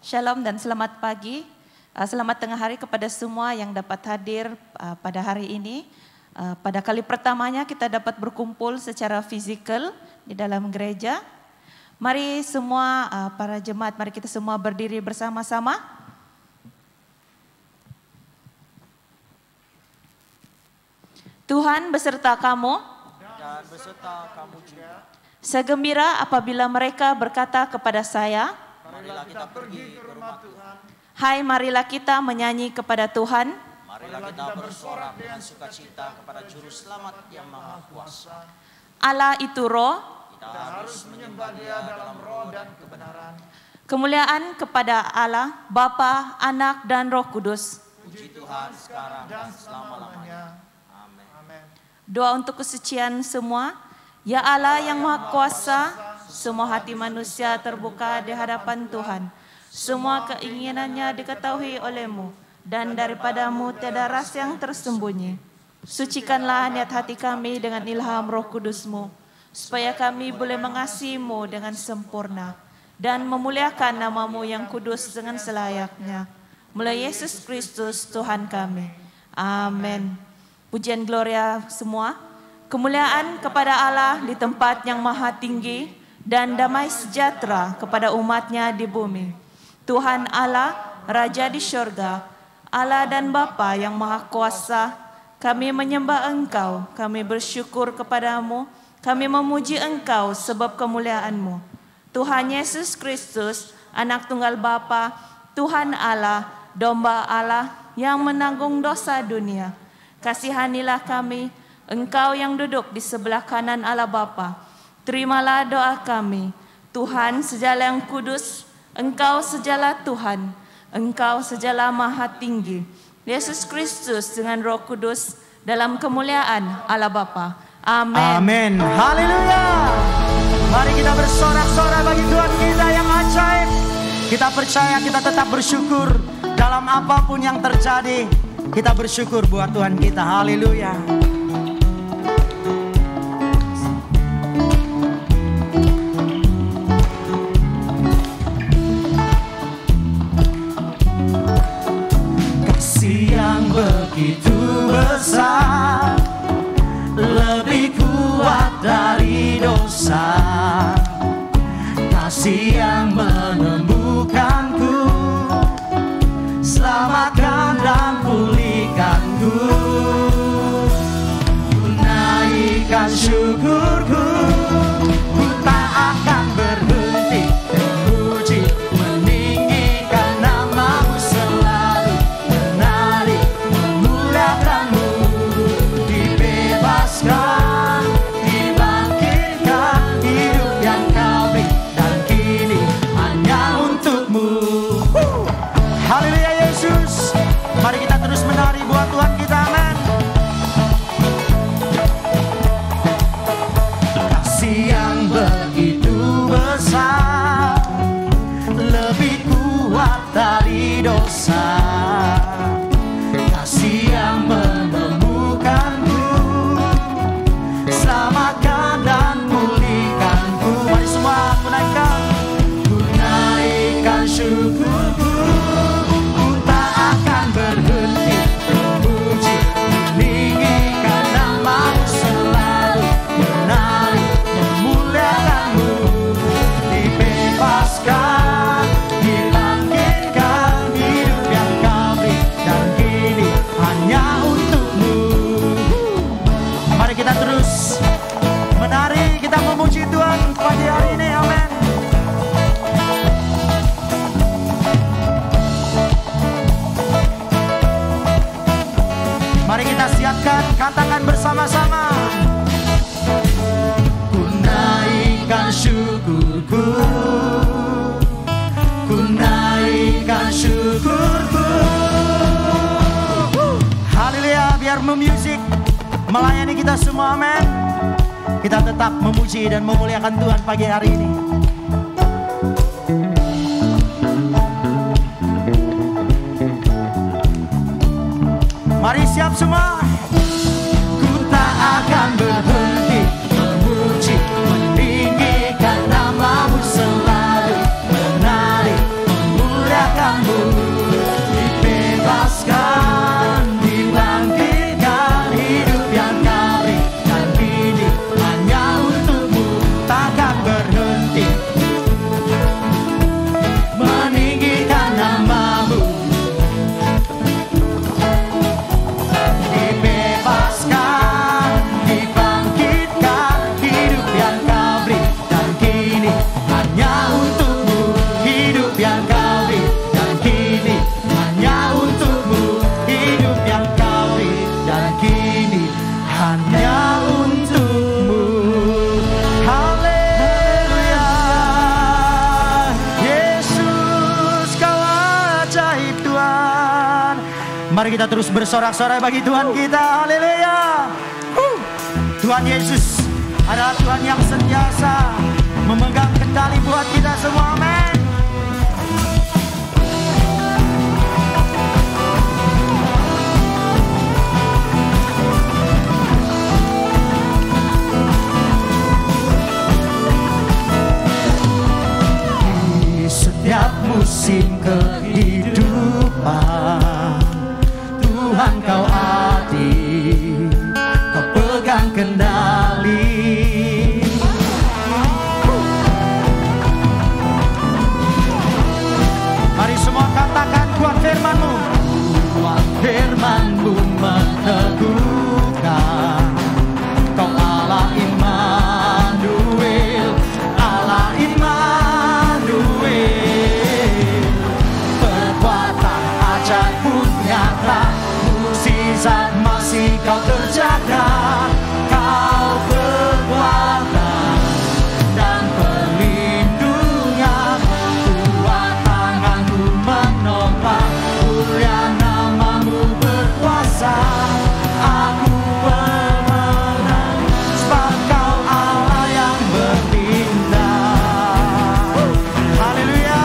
Shalom dan selamat pagi. Selamat tengah hari kepada semua yang dapat hadir pada hari ini. Pada kali pertamanya kita dapat berkumpul secara fisikal di dalam gereja. Mari semua para jemaat, mari kita semua berdiri bersama-sama. Tuhan beserta kamu dan beserta kamu juga. Segembira apabila mereka berkata kepada saya, marilah kita pergi ke rumah Tuhan. Hai, marilah kita menyanyi kepada Tuhan. Marilah kita bersorak dengan sukacita kepada Juru Selamat yang Maha Kuasa. Allah itu roh. Kita harus menyembah Dia dalam roh dan kebenaran. Kemuliaan kepada Allah, Bapa, Anak, dan Roh Kudus. Puji Tuhan sekarang dan selama-lamanya. Amin. Doa untuk kesucian semua. Ya Allah yang Maha Kuasa, semua hati manusia terbuka di hadapan Tuhan. Semua keinginannya diketahui oleh-Mu, dan daripadamu tiada rasa yang tersembunyi. Sucikanlah niat hati kami dengan ilham Roh Kudus-Mu, supaya kami boleh mengasihi-Mu dengan sempurna, dan memuliakan nama-Mu yang kudus dengan selayaknya. Melalui Yesus Kristus Tuhan kami. Amin. Pujian gloria semua. Kemuliaan kepada Allah di tempat yang maha tinggi, dan damai sejahtera kepada umat-Nya di bumi. Tuhan Allah, Raja di syurga, Allah dan Bapa yang maha kuasa, kami menyembah Engkau, kami bersyukur kepadamu, kami memuji Engkau sebab kemuliaan-Mu. Tuhan Yesus Kristus, Anak Tunggal Bapa, Tuhan Allah, Domba Allah yang menanggung dosa dunia. Kasihanilah kami, Engkau yang duduk di sebelah kanan Allah Bapa. Terimalah doa kami. Tuhan sejala yang kudus, Engkau sejala Tuhan, Engkau sejala maha tinggi. Yesus Kristus dengan Roh Kudus dalam kemuliaan Allah Bapa. Amin. Amin. Haleluya. Mari kita bersorak-sorai bagi Tuhan kita yang ajaib. Kita percaya, kita tetap bersyukur dalam apapun yang terjadi. Kita bersyukur buat Tuhan kita. Haleluya. Begitu besar, lebih kuat dari dosa. Kasih yang menemukanku, selamatkan dan pulihkanku. Ku naikkan syukurku, ku tak akan berhenti memuji, meninggikan nama-Mu selalu, menari memuliakan-Mu, dibebaskan, dibangkitkan, hidup yang Kau beri dan kini hanya untuk-Mu. Haleluya Yesus. Mari kita terus menari buat Tuhan kita. Amin. Kasih yang begitu besar, lebih kuat dari dosa. Kasih yang menemukanku, selamatkan dan pulihkanku. Mari semua ku naikkan syukurku, ku tak akan berhenti memuji, meninggikan nama-Mu selalu, menari memuliakan-Mu, dibebaskan, dibangkitkan, hidup yang Kau beri dan kini hanya untuk-Mu. Mari kita terus menari, kita memuji Tuhan pagi hari ini. Amin. Mari kita siapkan, katakan bersama-sama. Ku naikkan syukurku, ku naikkan syukurku. Haleluya. Biar memusik melayani kita semua. Amin. Kita tetap memuji dan memuliakan Tuhan pagi hari ini. Mari siap semua. Ku tak akan berhenti memuji, meninggikan nama-Mu selalu, menari memuliakan. Mari kita terus bersorak-sorai bagi Tuhan kita. Haleluya. Tuhan Yesus adalah Tuhan yang sentiasa memegang kendali buat kita semua. Amin. Di setiap musim kehidupan, Tuhan kau adil, kau pegang kendali. Mari semua katakan kuat firman-Mu. Kuat firman-Mu meneguhkan, kau Allah Immanuel, Allah Immanuel. Kekuatan ajaib nyata, mukjizat masih kau kerjakan. Kau kekuatan dan perlindungan, kuat tangan-Mu menopang, mulia nama-Mu berkuasa. Aku pemenang, sebab Kau Allah yang bertindak. Haleluya.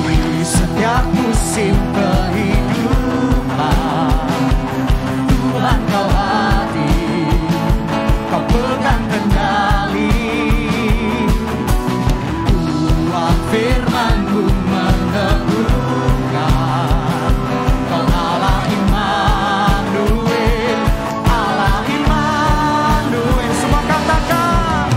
Di setiap musim kehidupan, Tuhan kau adil, kau pegang kendali. Kuat firman-Mu meneguhkan, kau Allah Immanuel, Allah Immanuel. Semua katakan,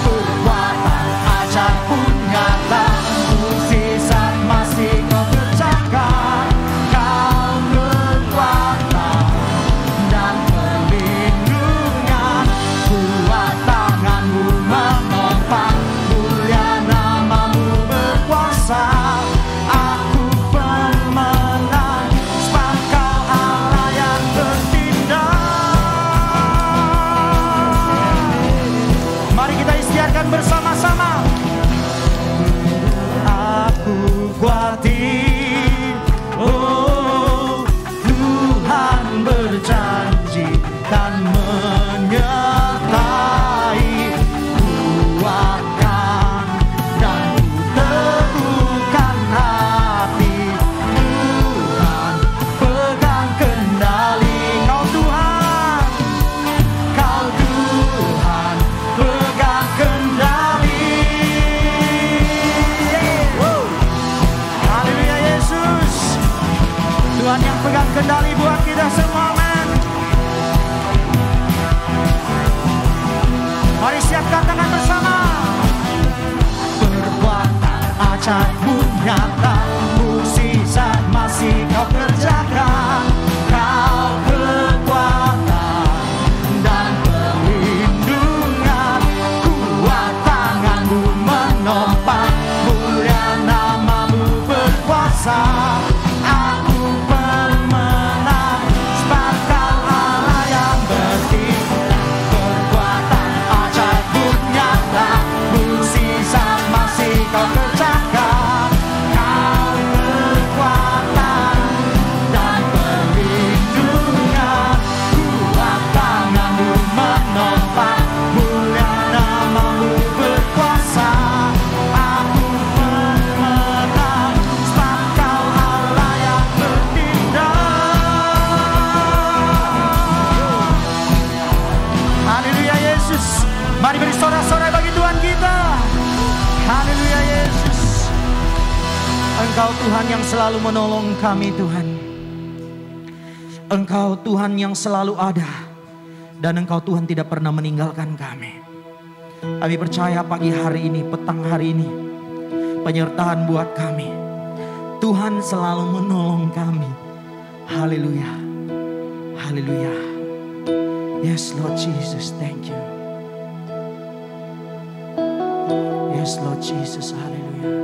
kekuatan ajaib nyata, mukjizat masih kau kerjakan. Kau kekuatan dan perlindungan, kuat tangan-Mu menopang, mulia nama-Mu berkuasa. Aku pemenang, sebab Kau Allah yang bertindak. Mari kita istiarkan bersama-sama. Aku kuati, oh Tuhan berjanji dan menyertai. Kuatkan dan teguhkan hati, Tuhan pegang kendali. Kau Tuhan, Kau Tuhan pegang kendali. Haleluya Yesus, Tuhan yang pegang kendali buat kita semua. Amin. Mari siapkan tangan bersama. Perbuatan ajaib-Mu nyata, mukjizat masih Kau kerjakan. Kau kekuatan dan perlindungan, kuat tangan-Mu menopang, mulia nama-Mu berkuasa. Aku pemenang, sebab Kau Allah yang bertindak. Kekuatan ajaib nyata, mukjizat masih Kau kerjakan. Kau kekuatan dan perlindungan, kuat tangan-Mu menopang, mulia nama-Mu berkuasa. Aku pemenang, sebab Kau Allah yang bertindak. Haleluya Yesus. Mari beri sorak-sorai bagi Tuhan kita. Haleluya Yesus. Engkau Tuhan yang selalu menolong kami Tuhan. Engkau Tuhan yang selalu ada. Dan Engkau Tuhan tidak pernah meninggalkan kami. Kami percaya pagi hari ini, petang hari ini, penyertaan buat kami. Tuhan selalu menolong kami. Haleluya. Haleluya. Yes Lord Jesus, thank you. Yes Lord Jesus, haleluya.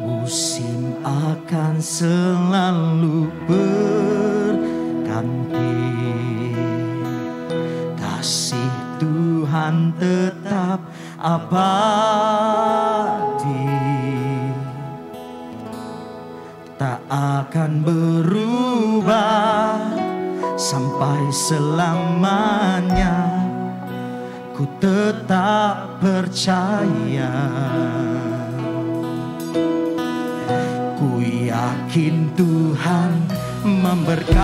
Musim akan selalu berganti, kasih Tuhan tetap abadi, tak akan berubah sampai selamanya. Ku tetap percaya, ku yakin Tuhan memberkati,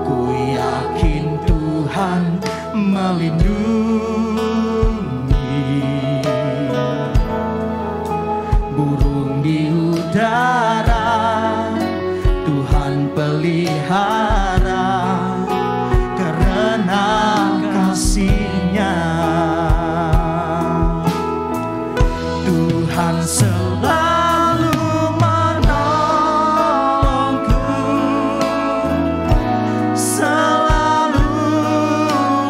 ku yakin Tuhan melindungi. Burung di udara Tuhan pelihara, karena kasih-Nya Tuhan selalu menolongku, selalu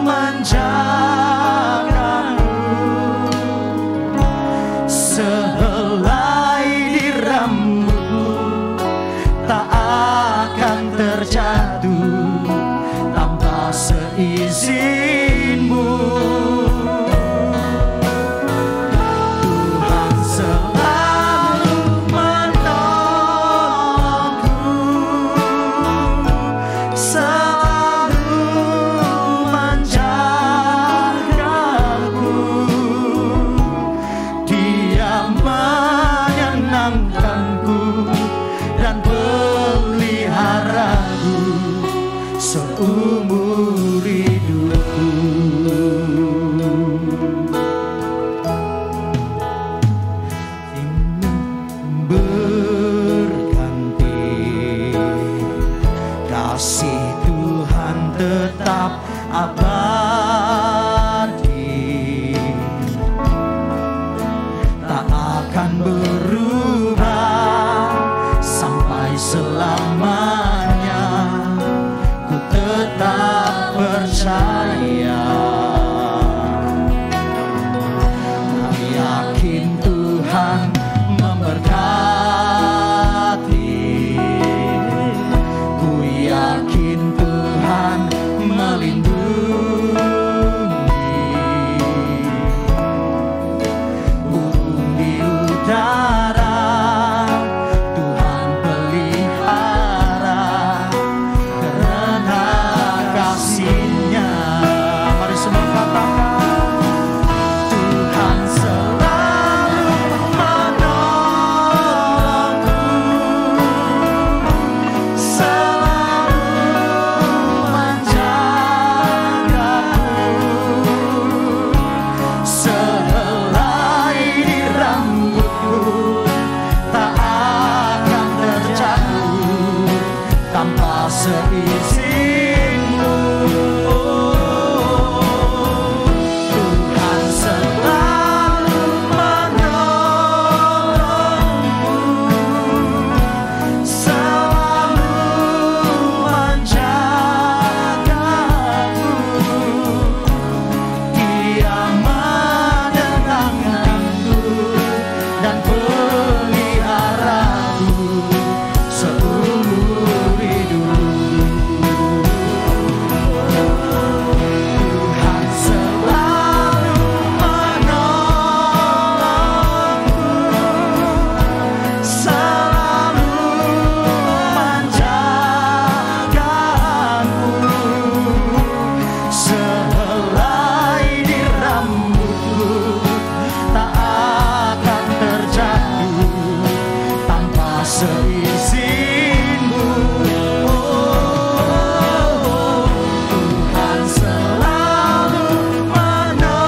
menjagaku. Sehelai di rambutku tak akan terjatuh tanpa seizinmu. Tuhan selalu menolongku, selalu menjagaku. Dia menyenangkanku dan peliharaku seumur hidupku. Berganti, kasih Tuhan tetap abadi, tak akan berubah sampai selamanya. Ku tetap percaya, ku yakin Tuhan memberkati, ku yakin Tuhan melindungi. Burung di udara Tuhan pelihara, karena kasih-Nya. Mari semua katakan, Tuhan selalu menolongku, selalu menjagaku. Sehelai di rambutku tak akan terjatuh tanpa seizinmu. Tuhan selalu menolongku, selalu menjagaku. Dia menenangkanku dan peliharaku seumur hidupku. Tuhan selalu menolongku, selalu menjagaku. Sehelai di rambutku tak akan terjatuh tanpa seizinmu. Tuhan selalu menolongku,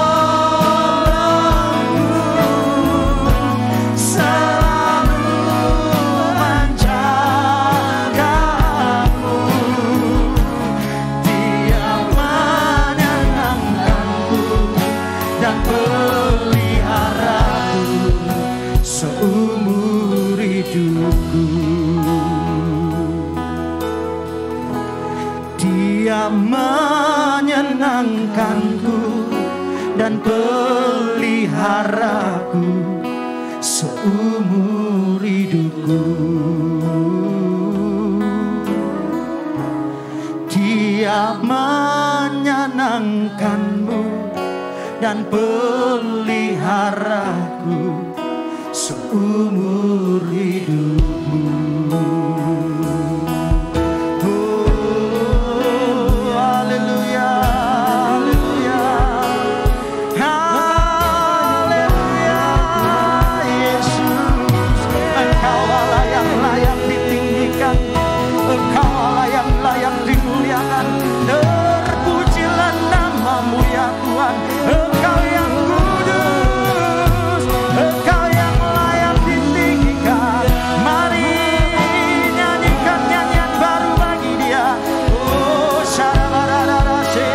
selalu menjagaku. Dia menyenangkanku dan peliharaku seumur hidupku. yang layak ditinggikan, Engkau Allah yang layak dimuliakan. Terpujilah namamu ya Tuhan, Engkau yang kudus, Engkau yang layak ditinggikan. Mari nyanyikan nyanyian baru bagi Dia. Oh syarabararase,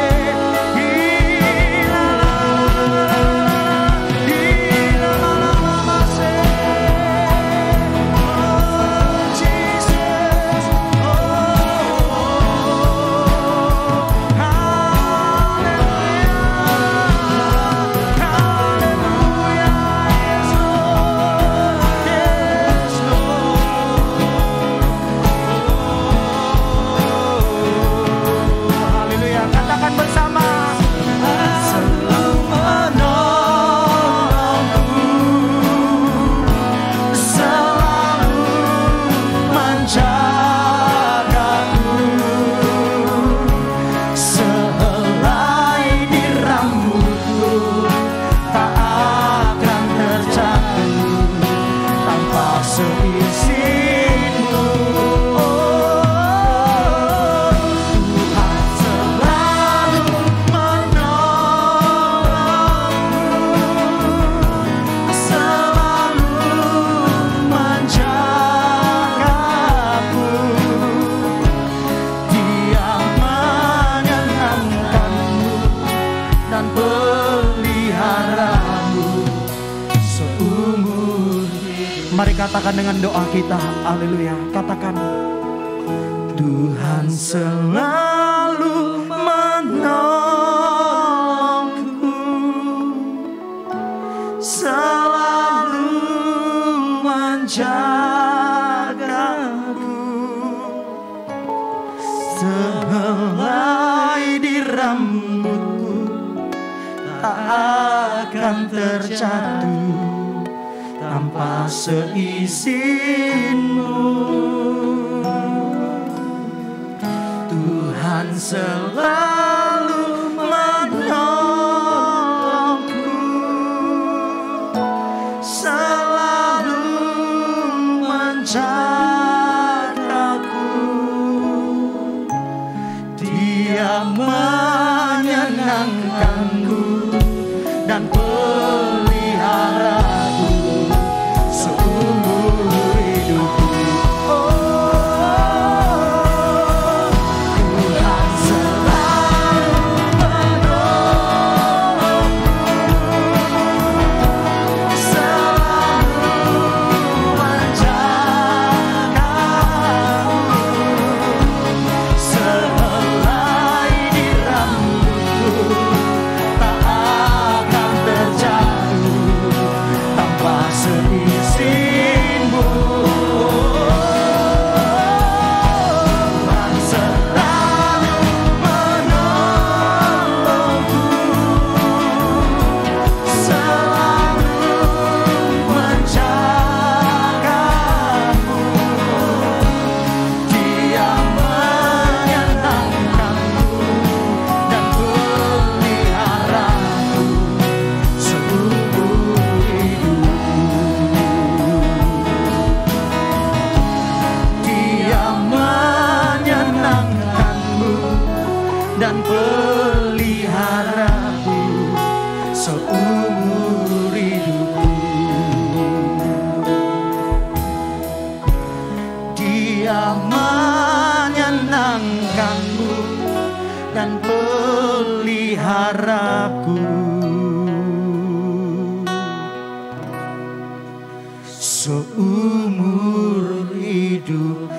katakan dengan doa kita, haleluya. Katakan, Tuhan selalu menolongku, selalu menjagaku, sehelai di rambutku tak akan terjatuh tanpa seizinmu. Tuhan selalu menolongku, selalu menjagaku. Dia menyenangkanku dan peliharaku seumur hidupku. Tuhan selalu menolongku, selalu menjagaku, sehelai di rambutku tak akan terjatuh tanpa seizinmu. Tuhan selalu menolongku, selalu menjagaku. Dia menyenangkanku dan peliharaku seumur hidupku. Dia menyenangkanmu dan peliharaku seumur hidupku. Dia menyenangkanmu dan peliharaku seumur hidupku.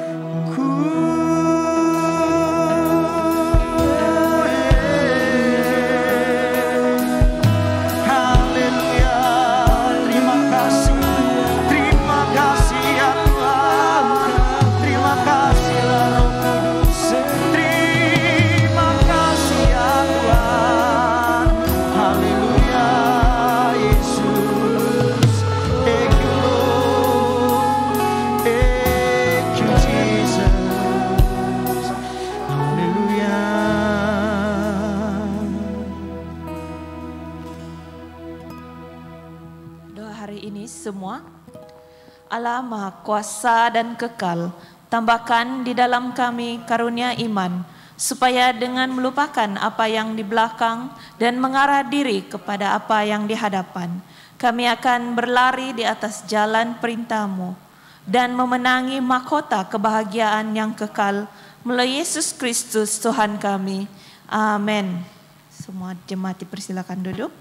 Haleluya, terima kasih ya Tuhan, terima kasih ya Roh Kudus, terima kasih ya Tuhan. Haleluya, Yesus, thank you Lord. Allah Maha Kuasa dan Kekal, tambahkan di dalam kami karunia iman, supaya dengan melupakan apa yang di belakang dan mengarah diri kepada apa yang di hadapan, kami akan berlari di atas jalan perintah-Mu dan memenangi mahkota kebahagiaan yang kekal melalui Yesus Kristus Tuhan kami. Amin. Semua jemaat dipersilakan duduk.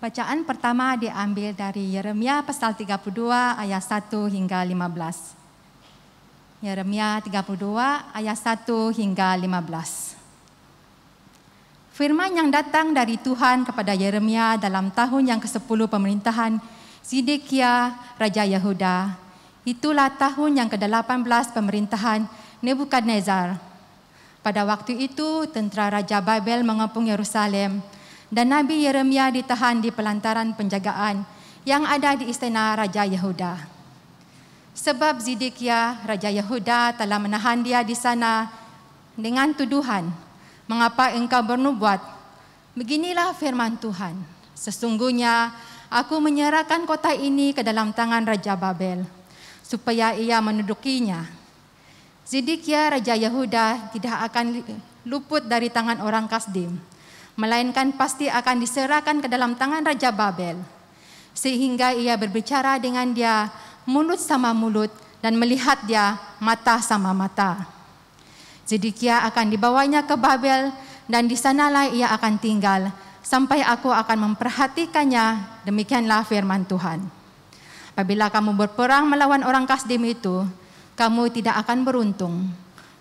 Bacaan pertama diambil dari Yeremia pasal 32 ayat 1 hingga 15. Yeremia 32 ayat 1 hingga 15. Firman yang datang dari Tuhan kepada Yeremia dalam tahun yang ke-10 pemerintahan Zedekia Raja Yehuda. Itulah tahun yang ke-18 pemerintahan Nebukadnezar. Pada waktu itu tentera Raja Babel mengepung Yerusalem, dan Nabi Yeremia ditahan di pelantaran penjagaan yang ada di istana Raja Yehuda. Sebab Zedekia Raja Yehuda telah menahan dia di sana dengan tuduhan, "Mengapa engkau bernubuat? Beginilah firman Tuhan, sesungguhnya aku menyerahkan kota ini ke dalam tangan Raja Babel, supaya ia mendudukinya. Zedekia Raja Yehuda tidak akan luput dari tangan orang Kasdim, melainkan pasti akan diserahkan ke dalam tangan Raja Babel, sehingga ia berbicara dengan dia mulut sama mulut dan melihat dia mata sama mata. Zedekia akan dibawanya ke Babel, dan di sanalah ia akan tinggal sampai aku akan memperhatikannya. Demikianlah firman Tuhan. Apabila kamu berperang melawan orang Kasdim itu, kamu tidak akan beruntung.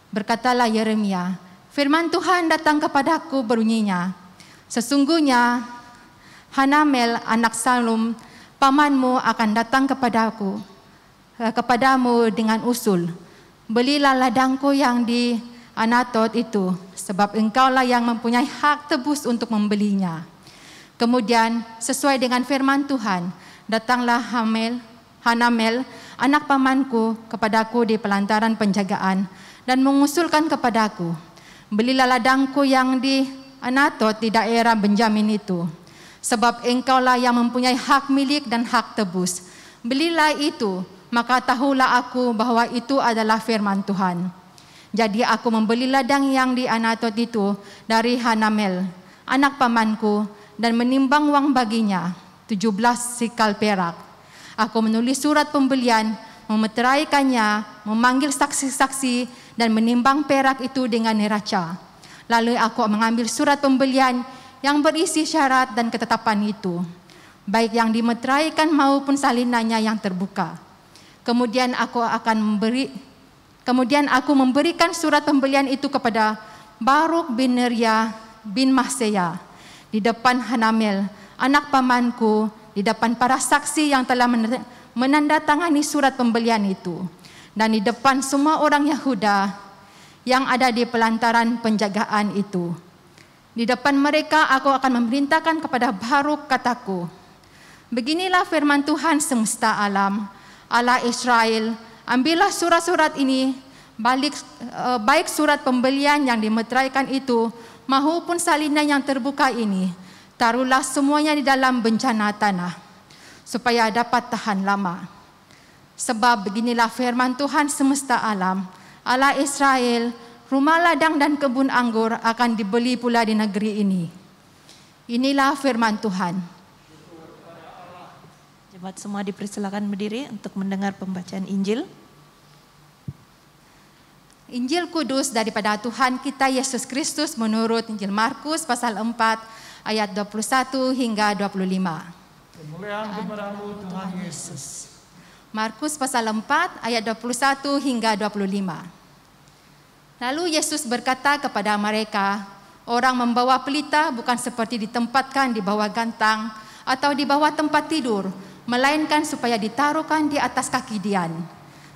Berkatalah Yeremia, firman Tuhan datang kepadaku bunyinya, sesungguhnya Hanamel anak Salum pamanmu akan datang kepadamu dengan usul, belilah ladangku yang di Anatot itu, sebab engkaulah yang mempunyai hak tebus untuk membelinya. Kemudian sesuai dengan firman Tuhan, datanglah Hanamel anak pamanku kepadaku di pelantaran penjagaan dan mengusulkan kepadaku, belilah ladangku yang di Anatot di daerah Benjamin itu, sebab engkaulah yang mempunyai hak milik dan hak tebus. Belilah itu, maka tahulah aku bahwa itu adalah firman Tuhan. Jadi aku membeli ladang yang di Anatot itu dari Hanamel, anak pamanku, dan menimbang uang baginya, 17 sikal perak. Aku menulis surat pembelian, memeteraikannya, memanggil saksi-saksi, dan menimbang perak itu dengan neraca. Lalu aku mengambil surat pembelian yang berisi syarat dan ketetapan itu, baik yang dimeteraikan maupun salinannya yang terbuka. Kemudian aku memberikan surat pembelian itu kepada Baruk bin Neria bin Mahseya di depan Hanamel, anak pamanku, di depan para saksi yang telah menandatangani surat pembelian itu, dan di depan semua orang Yahuda yang ada di pelantaran penjagaan itu. Di depan mereka aku akan memerintahkan kepada Baruk, kataku, beginilah firman Tuhan semesta alam, Allah Israel, ambillah surat-surat ini, baik surat pembelian yang dimeteraikan itu maupun salinan yang terbuka ini, taruhlah semuanya di dalam bencana tanah, supaya dapat tahan lama. Sebab beginilah firman Tuhan semesta alam, Allah Israel, rumah ladang dan kebun anggur akan dibeli pula di negeri ini. Inilah firman Tuhan. Jemaat semua dipersilakan berdiri untuk mendengar pembacaan Injil. Injil Kudus daripada Tuhan kita Yesus Kristus menurut Injil Markus pasal 4 ayat 21 hingga 25. Kemuliaan kepadamu Tuhan Yesus. Markus pasal 4 ayat 21 hingga 25. Lalu Yesus berkata kepada mereka, orang membawa pelita bukan seperti ditempatkan di bawah gantang atau di bawah tempat tidur, melainkan supaya ditaruhkan di atas kaki dian.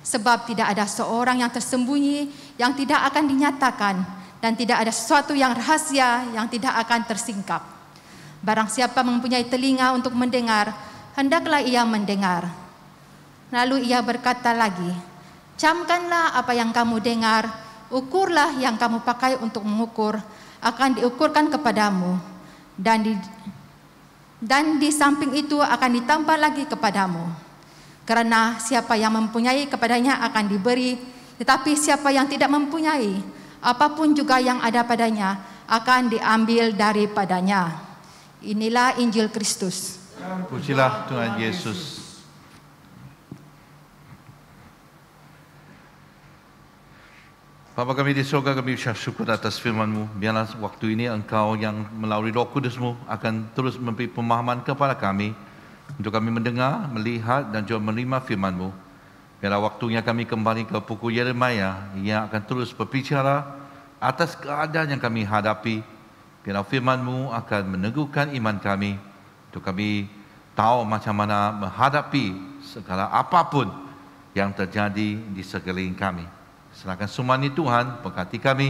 Sebab tidak ada seorang yang tersembunyi yang tidak akan dinyatakan dan tidak ada sesuatu yang rahasia yang tidak akan tersingkap. Barang siapa mempunyai telinga untuk mendengar, hendaklah ia mendengar. Lalu ia berkata lagi, camkanlah apa yang kamu dengar, ukurlah yang kamu pakai untuk mengukur, akan diukurkan kepadamu, dan di samping itu akan ditambah lagi kepadamu. Karena siapa yang mempunyai kepadanya akan diberi, tetapi siapa yang tidak mempunyai, apapun juga yang ada padanya akan diambil daripadanya. Inilah Injil Kristus. Pujilah Tuhan Yesus. Bapa kami di surga, kami ucap syukur atas firman-Mu. Biarlah waktu ini Engkau yang melalui Roh Kudus-Mu akan terus memberi pemahaman kepada kami untuk kami mendengar, melihat dan juga menerima firman-Mu. Biarlah waktunya kami kembali ke buku Yeremia yang akan terus berbicara atas keadaan yang kami hadapi. Biarlah firman-Mu akan meneguhkan iman kami untuk kami tahu macam mana menghadapi segala apapun yang terjadi di sekeliling kami. Serahkan semua ini Tuhan, berkati kami.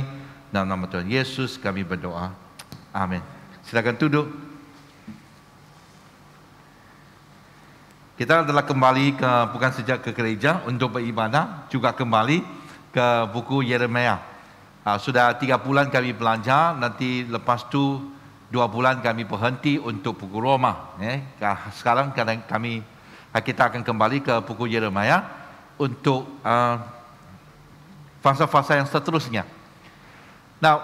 Dalam nama Tuhan Yesus kami berdoa. Amin. Silakan duduk. Kita adalah kembali bukan sejak ke gereja untuk beribadah, juga kembali ke buku Yeremia. Sudah 3 bulan kami belajar, nanti lepas tu 2 bulan kami berhenti untuk buku Roma. Sekarang kita akan kembali ke buku Yeremia untuk fasa-fasa yang seterusnya. Nah,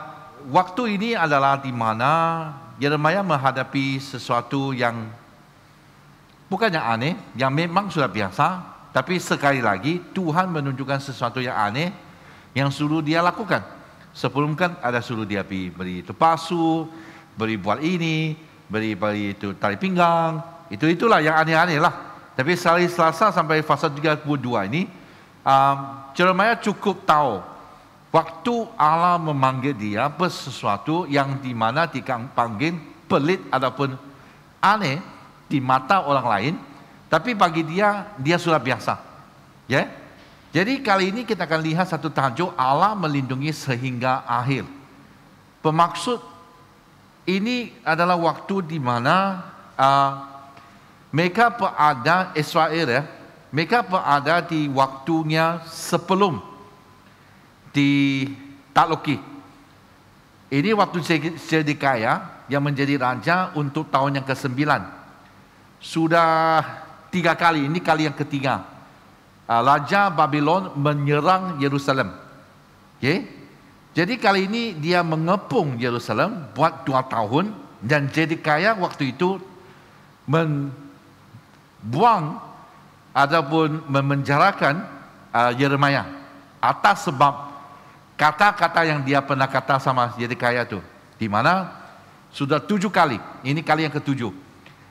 waktu ini adalah di mana Yeremia menghadapi sesuatu yang bukannya aneh, yang memang sudah biasa, tapi sekali lagi Tuhan menunjukkan sesuatu yang aneh yang suruh dia lakukan. Sebelum kan ada suruh dia beri itu palsu, beri buat ini, beri itu tali pinggang, itulah yang aneh-aneh lah. Tapi hari Selasa sampai fasa 32 ini, Yeremia cukup tahu waktu Allah memanggil dia bersesuatu yang di mana dipanggil pelit ataupun aneh di mata orang lain, tapi bagi dia sudah biasa. Ya. Jadi kali ini kita akan lihat satu tajuk, Allah melindungi sehingga akhir. Bermaksud ini adalah waktu di mana mereka berada Israel mereka berada di waktunya sebelum ditakluki. Ini waktu Zedekiah yang menjadi raja untuk tahun yang ke-9. Sudah 3 kali, ini kali yang ketiga. Raja Babylon menyerang Yerusalem. Okay? Jadi kali ini dia mengepung Yerusalem buat 2 tahun dan Zedekiah waktu itu membuang ataupun memenjarakan Yeremia atas sebab kata-kata yang dia pernah kata sama Zedekiah itu, di mana sudah 7 kali, ini kali yang ke-7.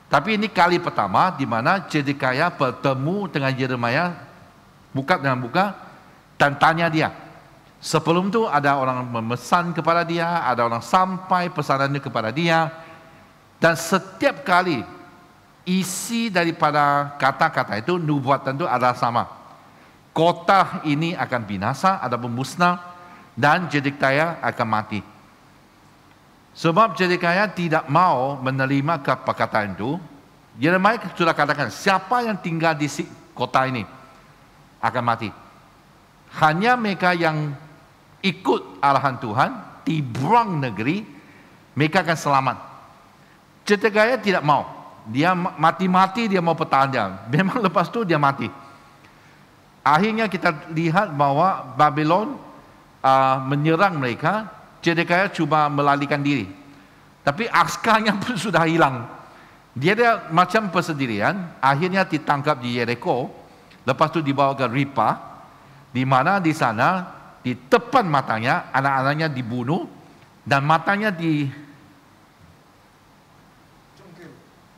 Tapi ini kali pertama di mana Zedekiah bertemu dengan Yeremia muka dengan muka dan tanya dia. Sebelum itu ada orang memesan kepada dia, ada orang sampai pesanannya kepada dia, dan setiap kali isi daripada kata-kata itu, nubuatan itu adalah sama. Kota ini akan binasa, ada musnah, dan Zedekiah akan mati. Sebab Zedekiah tidak mau menerima perkataan itu, Yeremia sudah katakan, siapa yang tinggal di kota ini akan mati. Hanya mereka yang ikut arahan Tuhan, dibuang negeri, mereka akan selamat. Zedekiah tidak mau. Dia mati-mati, dia mau pertahanan. Memang lepas itu dia mati. Akhirnya kita lihat bahwa Babylon menyerang mereka. Zedekiah cuba melarikan diri. Tapi askarnya pun sudah hilang. Dia ada macam persendirian. Akhirnya ditangkap di Jericho. Lepas itu dibawa ke Ripa. Di mana di sana, di depan matanya, anak-anaknya dibunuh. Dan matanya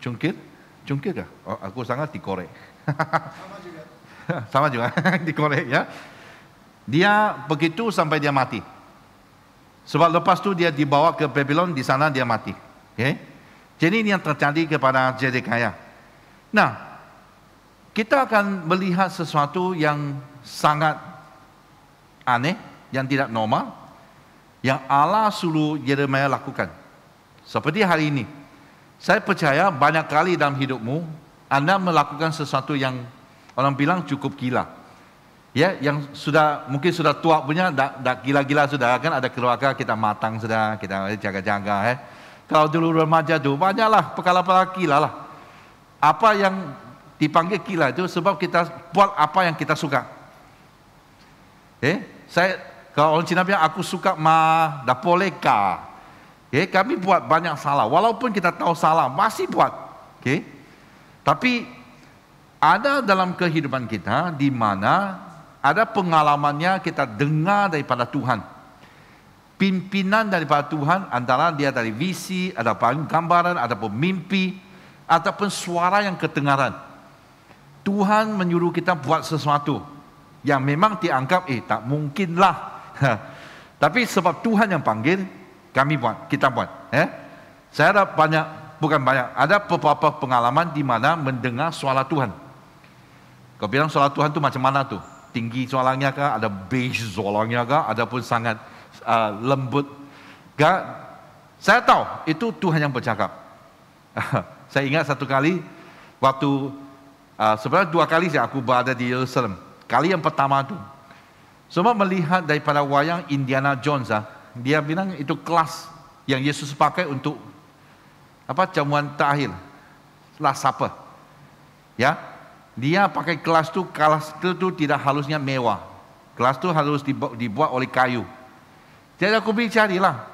Cungkir kah? Oh, aku sangat dikorek. Sama juga dikorek ya. Dia begitu sampai dia mati. Sebab lepas tu dia dibawa ke Babylon, di sana dia mati. Okay? Jadi ini yang terjadi kepada Zedekiah. Nah, kita akan melihat sesuatu yang sangat aneh yang tidak normal yang Allah suruh Yeremia lakukan. Seperti hari ini, saya percaya banyak kali dalam hidupmu Anda melakukan sesuatu yang orang bilang cukup gila. Ya, yang sudah mungkin sudah tua punya, dah gila-gila sudah kan, ada keluarga kita matang sudah, kita jaga-jaga. Kalau dulu remaja tu banyaklah perkara-perkara gila lah. Apa yang dipanggil gila itu sebab kita buat apa yang kita suka. Kalau orang Cina bilang aku suka dah boleh kah. Kami buat banyak salah, walaupun kita tahu salah masih buat. Tapi ada dalam kehidupan kita di mana ada pengalamannya kita dengar daripada Tuhan. Pimpinan daripada Tuhan antara dia dari visi, ada gambaran, ada mimpi, ataupun suara yang kedengaran. Tuhan menyuruh kita buat sesuatu yang memang dianggap tak mungkinlah. Tapi sebab Tuhan yang panggil, kami buat, kita buat. Saya ada ada beberapa pengalaman di mana mendengar suara Tuhan. Kau bilang suara Tuhan tu macam mana tu? Tinggi suaranya kah? Ada bass suaranya kah? Ada pun sangat lembut. Saya tahu itu Tuhan yang bercakap. Saya ingat satu kali waktu sebenarnya 2 kali aku berada di Yerusalem. Kali yang pertama tu, semua melihat daripada wayang Indiana Jones. Dia bilang itu kelas yang Yesus pakai untuk jamuan terakhir, Last Supper. Dia pakai kelas tu tidak harusnya mewah. Kelas tu harus dibuat oleh kayu. Jadi aku pergi carilah.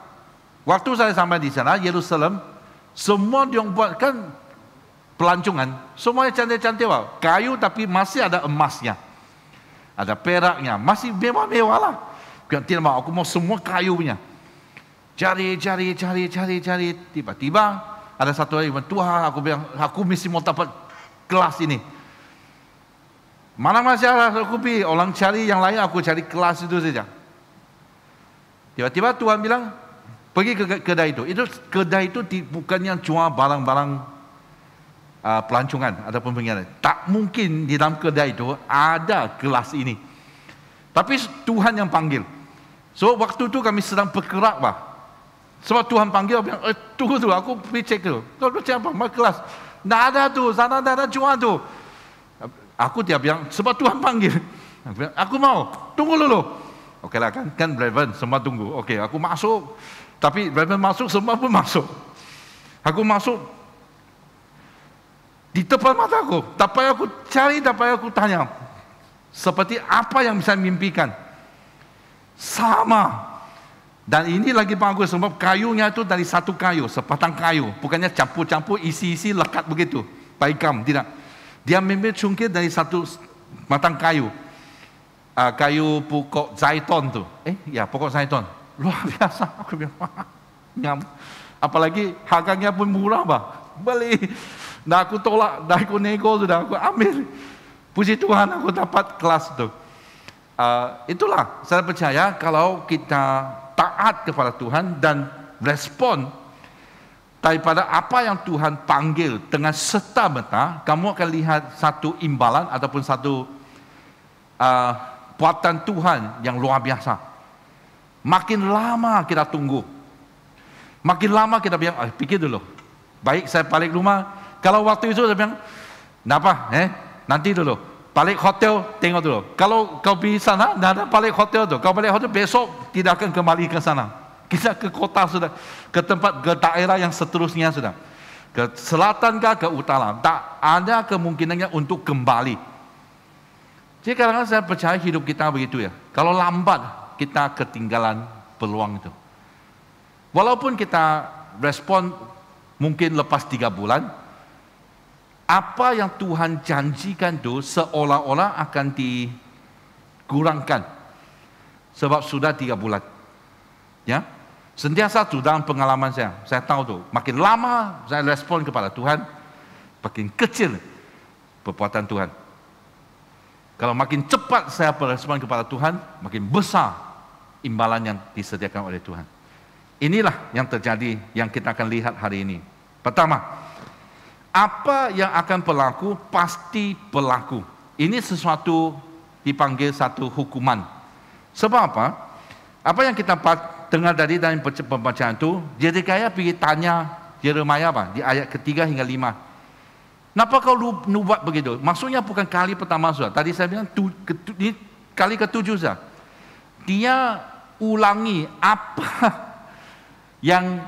Waktu saya sampai di sana, Yerusalem, semua dia buat kan pelancongan, semuanya cantik-cantik kayu tapi masih ada emasnya, ada peraknya, masih mewah-mewah lah. Tidak mau, aku mau semua kayu punya. Cari. Tiba-tiba ada satu hari, Tuhan, aku bilang, aku mesti mau dapat kelas ini. Mana masalah aku pergi, orang cari yang lain, aku cari kelas itu saja. Tiba-tiba Tuhan bilang, pergi ke kedai itu. Kedai itu bukan yang jual barang-barang pelancongan ataupun pengiaran. Tak mungkin di dalam kedai itu ada kelas ini. Tapi Tuhan yang panggil. So waktu itu kami sedang bergerak sebab Tuhan panggil, tunggu tu, aku pergi cek tu. Kau cek apa? Kelas. Tak ada tu, sana tak ada jual tu. Aku dia bilang, sebab Tuhan panggil. Aku mau, tunggu dulu. Okey lah, kan Reverend, semua tunggu. Okey, aku masuk. Tapi Reverend masuk, semua pun masuk. Aku masuk. Di depan mata aku. Tak payah aku cari, tak payah aku tanya. Seperti apa yang bisa mimpikan. Sama. Dan ini lagi bagus, sebab kayunya itu dari satu kayu, sebatang kayu. Bukannya campur-campur, isi-isi, lekat begitu. Baikam, tidak. Dia memang cungkir dari satu batang kayu. Kayu pokok zaitun tu. Pokok zaitun. Luar biasa. Aku bilang, nyam. Apalagi harganya pun murah beli. Dah aku tolak, dah aku nego sudah, aku ambil. Puji Tuhan aku dapat kelas tu. Itulah, saya percaya kalau kita taat kepada Tuhan dan respon daripada apa yang Tuhan panggil dengan serta-merta, kamu akan lihat satu imbalan ataupun satu buatan Tuhan yang luar biasa. Makin lama kita tunggu, makin lama kita bilang, pikir dulu. Baik, saya balik rumah. Kalau waktu itu saya bilang, kenapa? Nanti dulu. Balik hotel, tengok dulu. Kalau kau pergi sana, tidak ada balik hotel tu. Kau balik hotel, besok tidak akan kembali ke sana. Kita ke kota sudah, ke tempat, ke daerah yang seterusnya sudah. Ke selatan ke utara. Tak ada kemungkinannya untuk kembali. Jadi kadang-kadang saya percaya hidup kita begitu ya. Kalau lambat, kita ketinggalan peluang itu. Walaupun kita respon mungkin lepas 3 bulan, apa yang Tuhan janjikan itu seolah-olah akan dikurangkan. Sebab sudah 3 bulan. Ya. Sentiasa tu dalam pengalaman saya tahu tu, makin lama saya respon kepada Tuhan, makin kecil perbuatan Tuhan. Kalau makin cepat saya berespon kepada Tuhan, makin besar imbalan yang disediakan oleh Tuhan. Inilah yang terjadi, yang kita akan lihat hari ini. Pertama, apa yang akan berlaku pasti berlaku. Ini sesuatu dipanggil satu hukuman. Sebab apa? Apa yang kita dengar tadi dalam pembacaan itu, Zedekiah pergi tanya Yeremia apa? Di ayat ketiga hingga 5. Kenapa kau nubuat begitu? Maksudnya bukan kali pertama sudah. Tadi saya bilang ini kali ke-7 sudah. Dia ulangi apa yang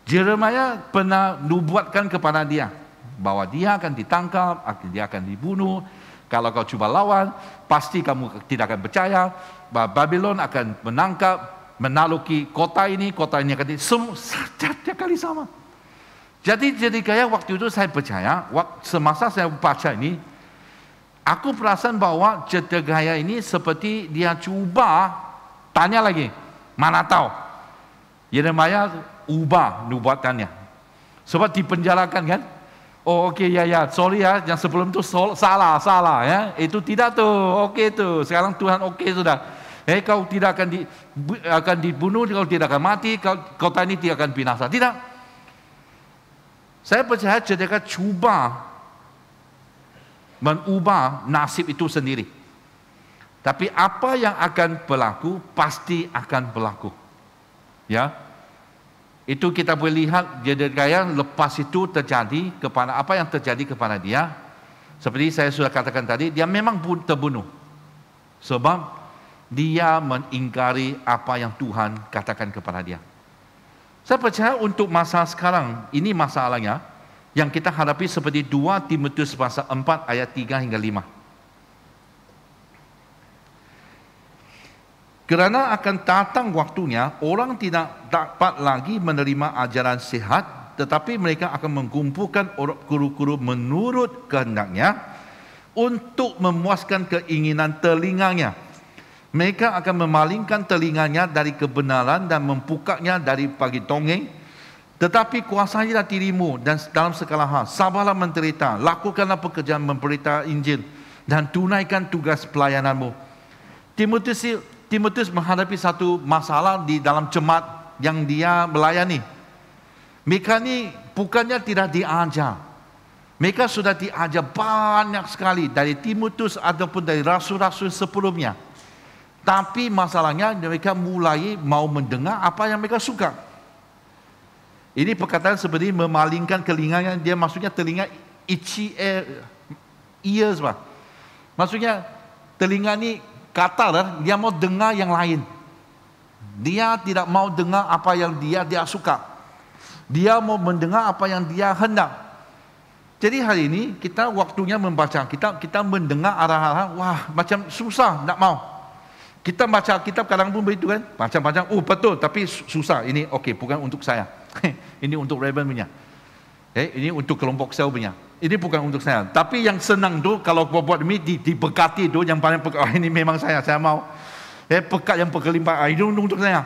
Yeremia pernah nubuatkan kepada dia. Bahwa dia akan ditangkap, dia akan dibunuh. Kalau kau cuba lawan, pasti kamu tidak akan percaya. Babylon akan menangkap, menaluki kota ini akan setiap kali sama. Jadi kayak waktu itu saya percaya, semasa saya baca ini, aku perasan bahwa Zedekiah ini seperti dia cuba tanya lagi, mana tahu. Yeremia ubah nubuatannya. Sebab dipenjarakan kan? Oh okey ya, sorry ya, yang sebelum itu salah ya. Itu tidak tuh, okey tuh. Sekarang Tuhan okey sudah. Kau tidak akan dibunuh, kau tidak akan mati, kota ini tidak akan binasa. Tidak. Saya percaya Zedekiah cuba mengubah nasib itu sendiri. Tapi apa yang akan berlaku pasti akan berlaku. Ya. Itu kita boleh lihat Zedekiah lepas itu terjadi kepada apa yang terjadi kepada dia. Seperti saya sudah katakan tadi, dia memang terbunuh. Sebab dia mengingkari apa yang Tuhan katakan kepada dia. Saya percaya untuk masa sekarang, ini masalahnya yang kita hadapi seperti 2 Timotius pasal 4 ayat 3 hingga 5. Kerana akan datang waktunya, orang tidak dapat lagi menerima ajaran sihat, tetapi mereka akan mengumpulkan orang guru-guru menurut kehendaknya untuk memuaskan keinginan telinganya. Mereka akan memalingkan telinganya dari kebenaran dan membukanya dari pagi dongeng. Tetapi kuasailah dirimu dan dalam segala hal, sabarlah menderita, lakukanlah pekerjaan memberita Injil dan tunaikan tugas pelayananmu. Timotius menghadapi satu masalah di dalam jemaat yang dia melayani. Mereka ni bukannya tidak diajar. Mereka sudah diajar banyak sekali dari Timotius ataupun dari rasul-rasul sebelumnya. Tapi masalahnya mereka mulai mau mendengar apa yang mereka suka. Ini perkataan seperti memalingkan telinganya, dia maksudnya telinga itchy ears bah. Maksudnya telinga ni kata dia mau dengar yang lain. Dia tidak mau dengar apa yang dia suka. Dia mau mendengar apa yang dia hendak. Jadi hari ini kita waktunya membaca, kita mendengar arah-arah, wah macam susah, tak mau. Kita baca kitab kadang pun begitu kan, baca-baca, oh betul, tapi susah. Ini okey, bukan untuk saya. Ini untuk Raven punya. Ini untuk kelompok sel punya. Ini bukan untuk saya. Tapi yang senang tu kalau buat ini diberkati tu yang paling ini memang saya mau. Pekat yang berkelimpahan itu untuk saya.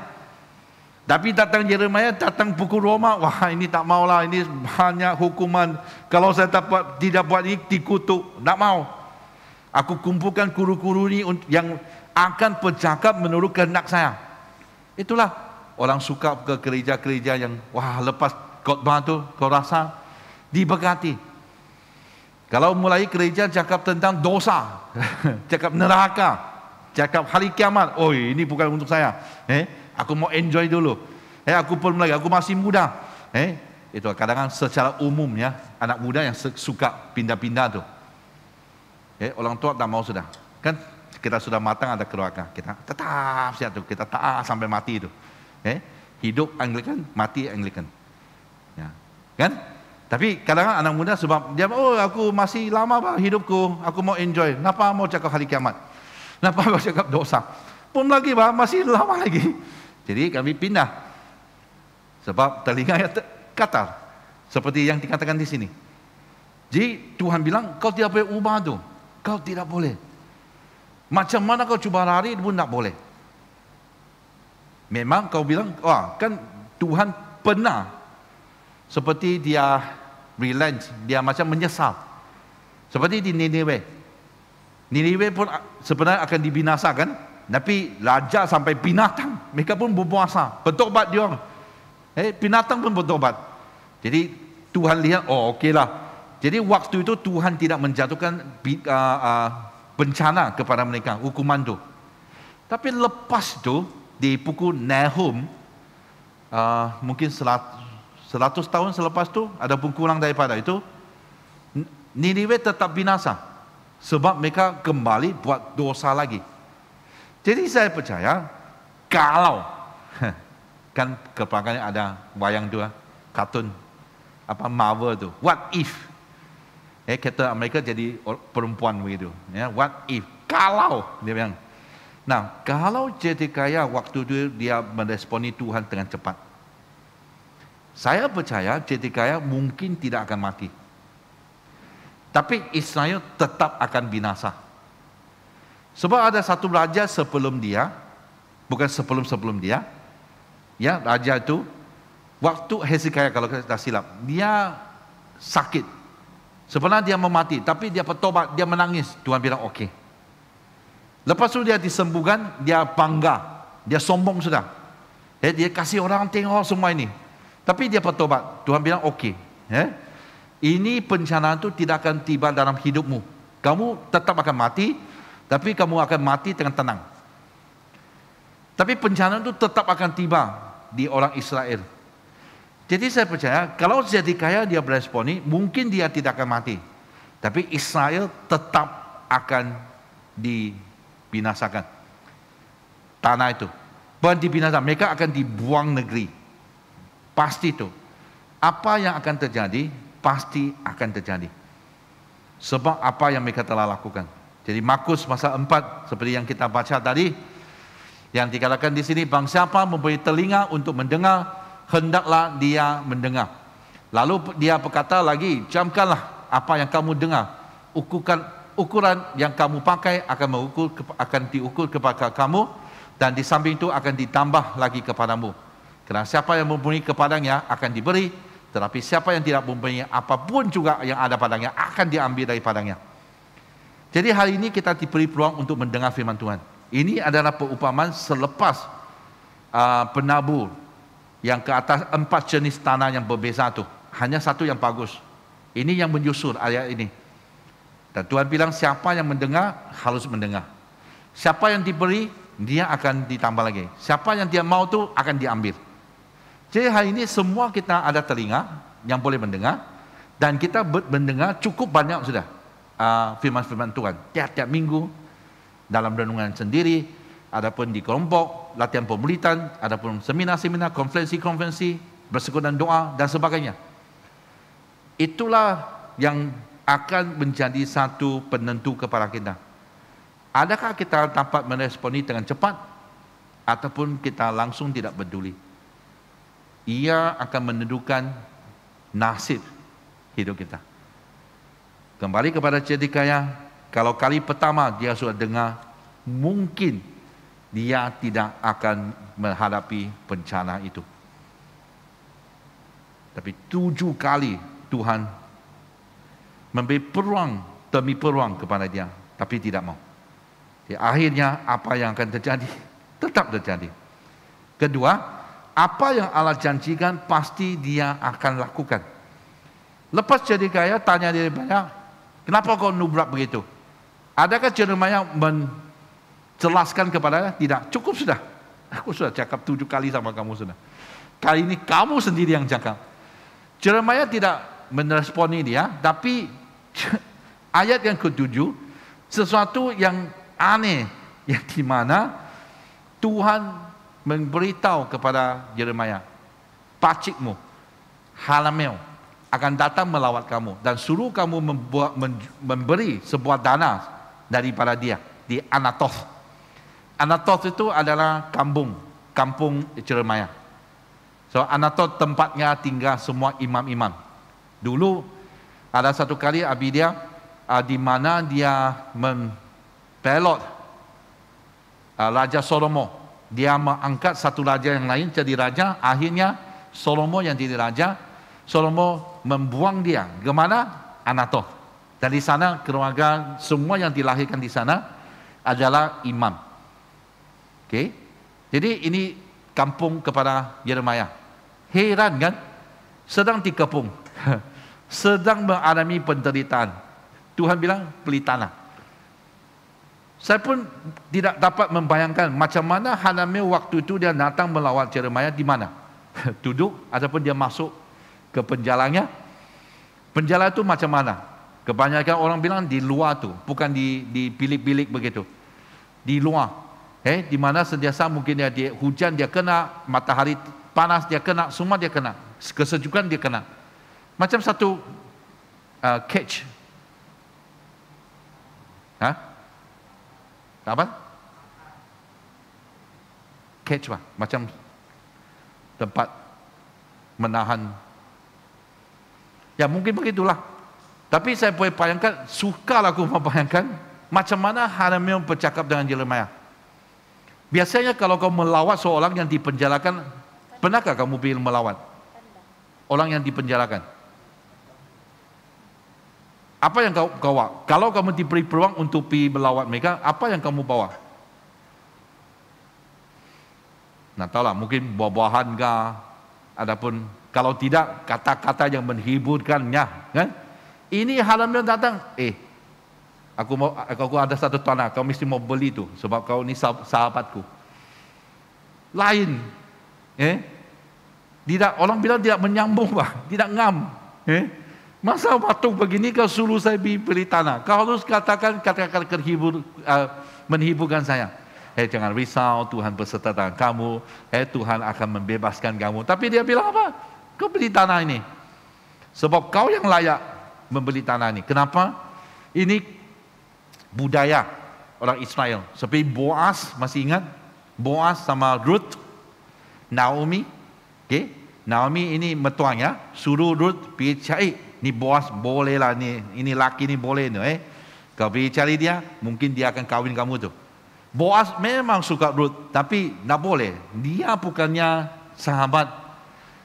Tapi datang Yeremia, datang buku Roma, wah ini tak maulah, ini banyak hukuman. Kalau saya tidak buat ini dikutuk, tak mau. Aku kumpulkan guru-guru ini yang akan bercakap menurut kehendak saya. Itulah orang suka ke gereja-gereja yang wah lepas khotbah tu kau rasa diberkati. Kalau mulai gereja cakap tentang dosa, cakap neraka, cakap hari kiamat, oh ini bukan untuk saya. Aku mau enjoy dulu. Aku pun lagi, aku masih muda. Itu kadang-kadang secara umum ya, anak muda yang suka pindah-pindah tu. Orang tua tak mau sudah. Kan kita sudah matang ada keluarga, kita tetap siap tu, kita taat sampai mati tu. Hidup Anglikan, mati Anglikan. Ya. Kan? Tapi kadang-kadang anak muda sebab dia, oh aku masih lama bah hidupku, aku mau enjoy. Kenapa mau cakap hari kiamat? Kenapa mau cakap dosa? Pun lagi bah, masih lama lagi. Jadi kami pindah. Sebab telinganya katar. Seperti yang dikatakan di sini. Jadi Tuhan bilang, kau tidak boleh ubah tu. Kau tidak boleh. Macam mana kau cuba lari pun tak boleh. Memang kau bilang, wah kan Tuhan pernah seperti dia relent, dia macam menyesal. Seperti di Niniwe. Niniwe pun sebenarnya akan dibinasakan, tapi raja sampai binatang, mereka pun berpuasa, bertobat dia orang. Binatang pun bertobat. Jadi Tuhan lihat, oh okeylah. Jadi waktu itu Tuhan tidak menjatuhkan bencana kepada mereka, hukuman itu. Tapi lepas itu di buku Nahum, mungkin 100 tahun selepas itu, ada pun kurang daripada itu, Niniwe tetap binasa. Sebab mereka kembali buat dosa lagi. Jadi saya percaya, kalau, kan kebelakangnya ada wayang dua, kartun, Marvel tu, what if? Kata mereka jadi perempuan begitu. What if? Kalau, dia bilang. Nah, kalau Zedekiah waktu itu dia meresponi Tuhan dengan cepat, saya percaya Zedekiah mungkin tidak akan mati. Tapi Israel tetap akan binasa. Sebab ada satu raja sebelum dia, bukan sebelum dia, ya raja itu, waktu Hezekiah kalau tidak silap, dia sakit. Sebenarnya dia mau mati, tapi dia bertobat, dia menangis. Tuhan bilang okey. Lepas itu dia disembuhkan, dia bangga, dia sombong sudah. Dia kasih orang tengok semua ini. Tapi dia bertobat, Tuhan bilang okey. Ini bencana itu tidak akan tiba dalam hidupmu. Kamu tetap akan mati, tapi kamu akan mati dengan tenang. Tapi bencana itu tetap akan tiba di orang Israel. Jadi saya percaya, kalau Zedekiah dia beresponi, mungkin dia tidak akan mati. Tapi Israel tetap akan dibinasakan. Tanah itu. Bukan dibinasakan, mereka akan dibuang negeri. Pasti itu. Apa yang akan terjadi, pasti akan terjadi. Sebab apa yang mereka telah lakukan. Jadi Markus pasal 4, seperti yang kita baca tadi, yang dikatakan di sini, bang siapa memberi telinga untuk mendengar, hendaklah dia mendengar. Lalu dia berkata lagi, camkanlah apa yang kamu dengar. Ukuran yang kamu pakai akan diukur kepada kamu, dan di samping itu akan ditambah lagi kepadamu. Kerana siapa yang mempunyai kepadanya akan diberi, tetapi siapa yang tidak mempunyai apapun juga yang ada padanya akan diambil daripadanya. Jadi hari ini kita diberi peluang untuk mendengar firman Tuhan. Ini adalah perumpamaan selepas penabur yang ke atas 4 jenis tanah yang berbeza itu. Hanya satu yang bagus. Ini yang menyusul ayat ini. Dan Tuhan bilang siapa yang mendengar harus mendengar. Siapa yang diberi dia akan ditambah lagi. Siapa yang dia mau tu akan diambil. Jadi hari ini semua kita ada telinga yang boleh mendengar, dan kita mendengar cukup banyak sudah firman-firman Tuhan. Tiap-tiap minggu dalam renungan sendiri, adapun di kelompok, latihan pemuritan, adapun seminar-seminar, konferensi-konferensi, bersekutu doa dan sebagainya. Itulah yang akan menjadi satu penentu kepada kita. Adakah kita dapat meresponi dengan cepat ataupun kita langsung tidak peduli? Ia akan menentukan nasib hidup kita. Kembali kepada Zedekiah, kalau kali pertama dia sudah dengar, mungkin dia tidak akan menghadapi bencana itu. Tapi 7 kali Tuhan memberi peluang demi peluang kepada dia, tapi tidak mau. Jadi akhirnya apa yang akan terjadi? Tetap terjadi. Kedua, apa yang Allah janjikan pasti dia akan lakukan. Lepas Zedekiah tanya Yeremia, kenapa kau nubrak begitu? Adakah Yeremia menjelaskan kepadanya? Tidak, cukup sudah. Aku sudah cakap 7 kali sama kamu sudah. Kali ini kamu sendiri yang cakap. Yeremia tidak meresponi dia, tapi ayat yang ke-7, sesuatu yang aneh, yang di mana Tuhan memberitahu kepada Yeremia, pacikmu, Hanamel, akan datang melawat kamu dan suruh kamu memberi sebuah dana daripada dia di Anatoth. Anatoth itu adalah kampung Yeremia. So Anatoth tempatnya tinggal semua imam-imam. Dulu ada satu kali Abidia di mana dia mempelot Raja Salomo. Dia mengangkat satu raja yang lain jadi raja. Akhirnya Salomo yang jadi raja. Salomo membuang dia ke mana? Anatoth. Dan di sana keluarga semua yang dilahirkan di sana adalah imam. Okey. Jadi ini kampung kepada Yeremia. Heran kan? Sedang dikepung. Sedang mengalami penderitaan. Tuhan bilang beli tanah. Saya pun tidak dapat membayangkan macam mana Hanamel waktu itu dia datang melawat Jeremiah di mana. Duduk ataupun dia masuk ke penjalanya. Penjala itu macam mana? Kebanyakan orang bilang di luar tu, bukan di bilik-bilik begitu. Di luar. Di mana sentiasa mungkin dia hujan dia kena, matahari panas dia kena, semua dia kena. Kesejukan dia kena. Macam satu cage. Apa? Cage lah, macam tempat menahan. Ya mungkin begitulah. Tapi saya boleh bayangkan, sukalah aku membayangkan macam mana Hanamel bercakap dengan Jeremiah. Biasanya kalau kau melawat seorang yang dipenjarakan, pernahkah kamu pergi melawat orang yang dipenjarakan? Apa yang kau bawa? Kalau kamu diberi peluang untuk pergi melawat mereka, apa yang kamu bawa? Nah, tahulah, mungkin buah-buahan kah? Adapun kalau tidak, kata-kata yang menghiburkannya, kan? Ini Hanamel datang, aku ada satu tanah, kau mesti mau beli tu, sebab kau ni sahabatku. Lain, tidak, orang bilang tidak menyambung, tidak ngam, Masa waktu begini kau suruh saya beli tanah? Kau harus katakan menghiburkan saya. Jangan risau, Tuhan berserta dengan kamu. Tuhan akan membebaskan kamu. Tapi dia bilang apa? Kau beli tanah ini. Sebab kau yang layak membeli tanah ini. Kenapa? Ini budaya orang Israel. Seperti Boaz, masih ingat? Boaz sama Ruth, Naomi. Naomi ini mertuanya, suruh Ruth pergi cari. Ni Boaz boleh lah, ini laki ni boleh tu. Kau pergi cari dia, mungkin dia akan kahwin kamu tu. Boaz memang suka Ruth, tapi tak boleh. Dia bukannya sahabat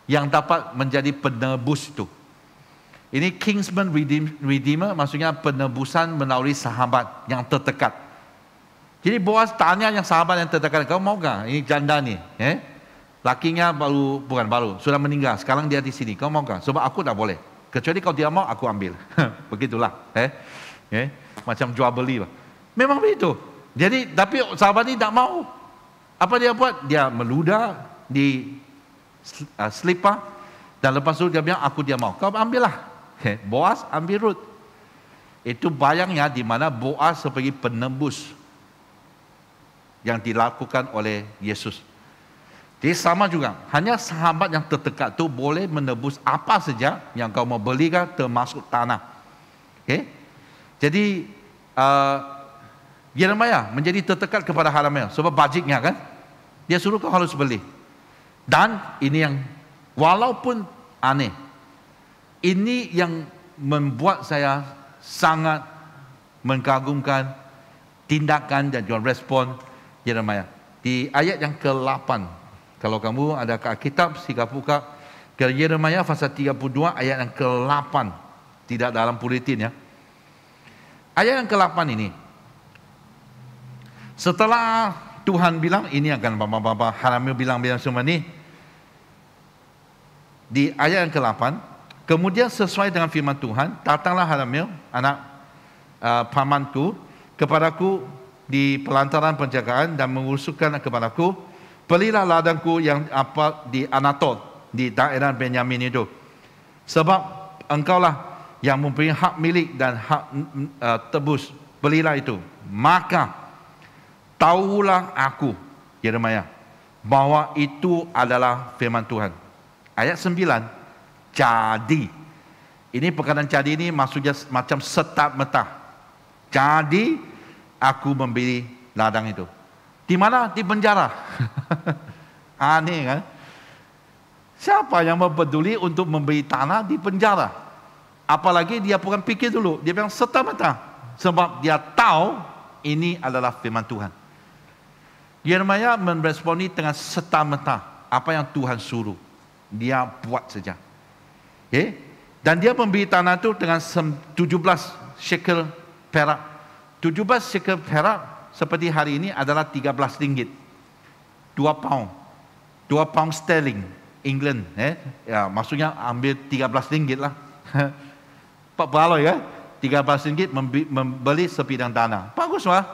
yang dapat menjadi penebus itu. Ini kinsman redeemer, maksudnya penebusan melalui sahabat yang terdekat. Jadi Boaz tanya yang sahabat yang terdekat, kau mau tak? Ini janda ni. Lakinya bukan baru, sudah meninggal. Sekarang dia di sini, kau mau tak? Sebab aku tak boleh. Kecuali kalau dia mau, aku ambil. Begitulah. Macam jual beli. Memang begitu. Jadi, tapi sahabat ini tak mau. Apa dia buat? Dia meludah di selipar. Dan lepas itu dia bilang, dia mau. Kau ambillah. Boaz ambil Ruth. Itu bayangnya di mana Boaz sebagai penembus yang dilakukan oleh Yesus. Jadi sama juga, hanya sahabat yang terdekat tu boleh menebus apa saja yang kau mau belikan, termasuk tanah. Jadi Jeremiah menjadi terdekat kepada Hanamel sebab bajetnya kan, dia suruh kau harus beli. Dan ini yang walaupun aneh, ini yang membuat saya sangat mengagumkan tindakan dan juga respon Jeremiah di ayat yang ke-8. Kalau kamu ada kitab, sila buka ke Yeremia pasal 32 ayat yang ke-8. Tidak dalam buletin ya. Ayat yang ke-8 ini. Setelah Tuhan bilang, ini akan Hanamel bilang semua ini. Di ayat yang ke-8. Kemudian sesuai dengan firman Tuhan, datanglah Hanamel, anak pamanku, kepadaku di pelantaran penjagaan dan mengusulkan kepadaku, belilah ladangku yang di Anatot, di daerah Benyamin itu. Sebab engkaulah yang mempunyai hak milik dan hak tebus. Belilah itu. Maka tahulah aku, Yeremia, bahwa itu adalah firman Tuhan. Ayat 9. Jadi. Ini perkataan jadi ini maksudnya macam serta-merta. Jadi aku membeli ladang itu. Di mana? Di penjara. Aneh kan? Siapa yang peduli untuk membeli tanah di penjara? Apalagi dia bukan fikir dulu. Dia bilang serta-merta. Sebab dia tahu ini adalah firman Tuhan. Yeremia meresponi dengan serta-merta apa yang Tuhan suruh. Dia buat saja. Dan dia membeli tanah itu dengan 17 shekel perak. 17 shekel perak seperti hari ini adalah 13 ringgit. 2 pound. 2 pound sterling. England. Ya, maksudnya ambil 13 ringgit lah. Pak baloi ya. 13 ringgit membeli sebidang tanah. Bagus lah.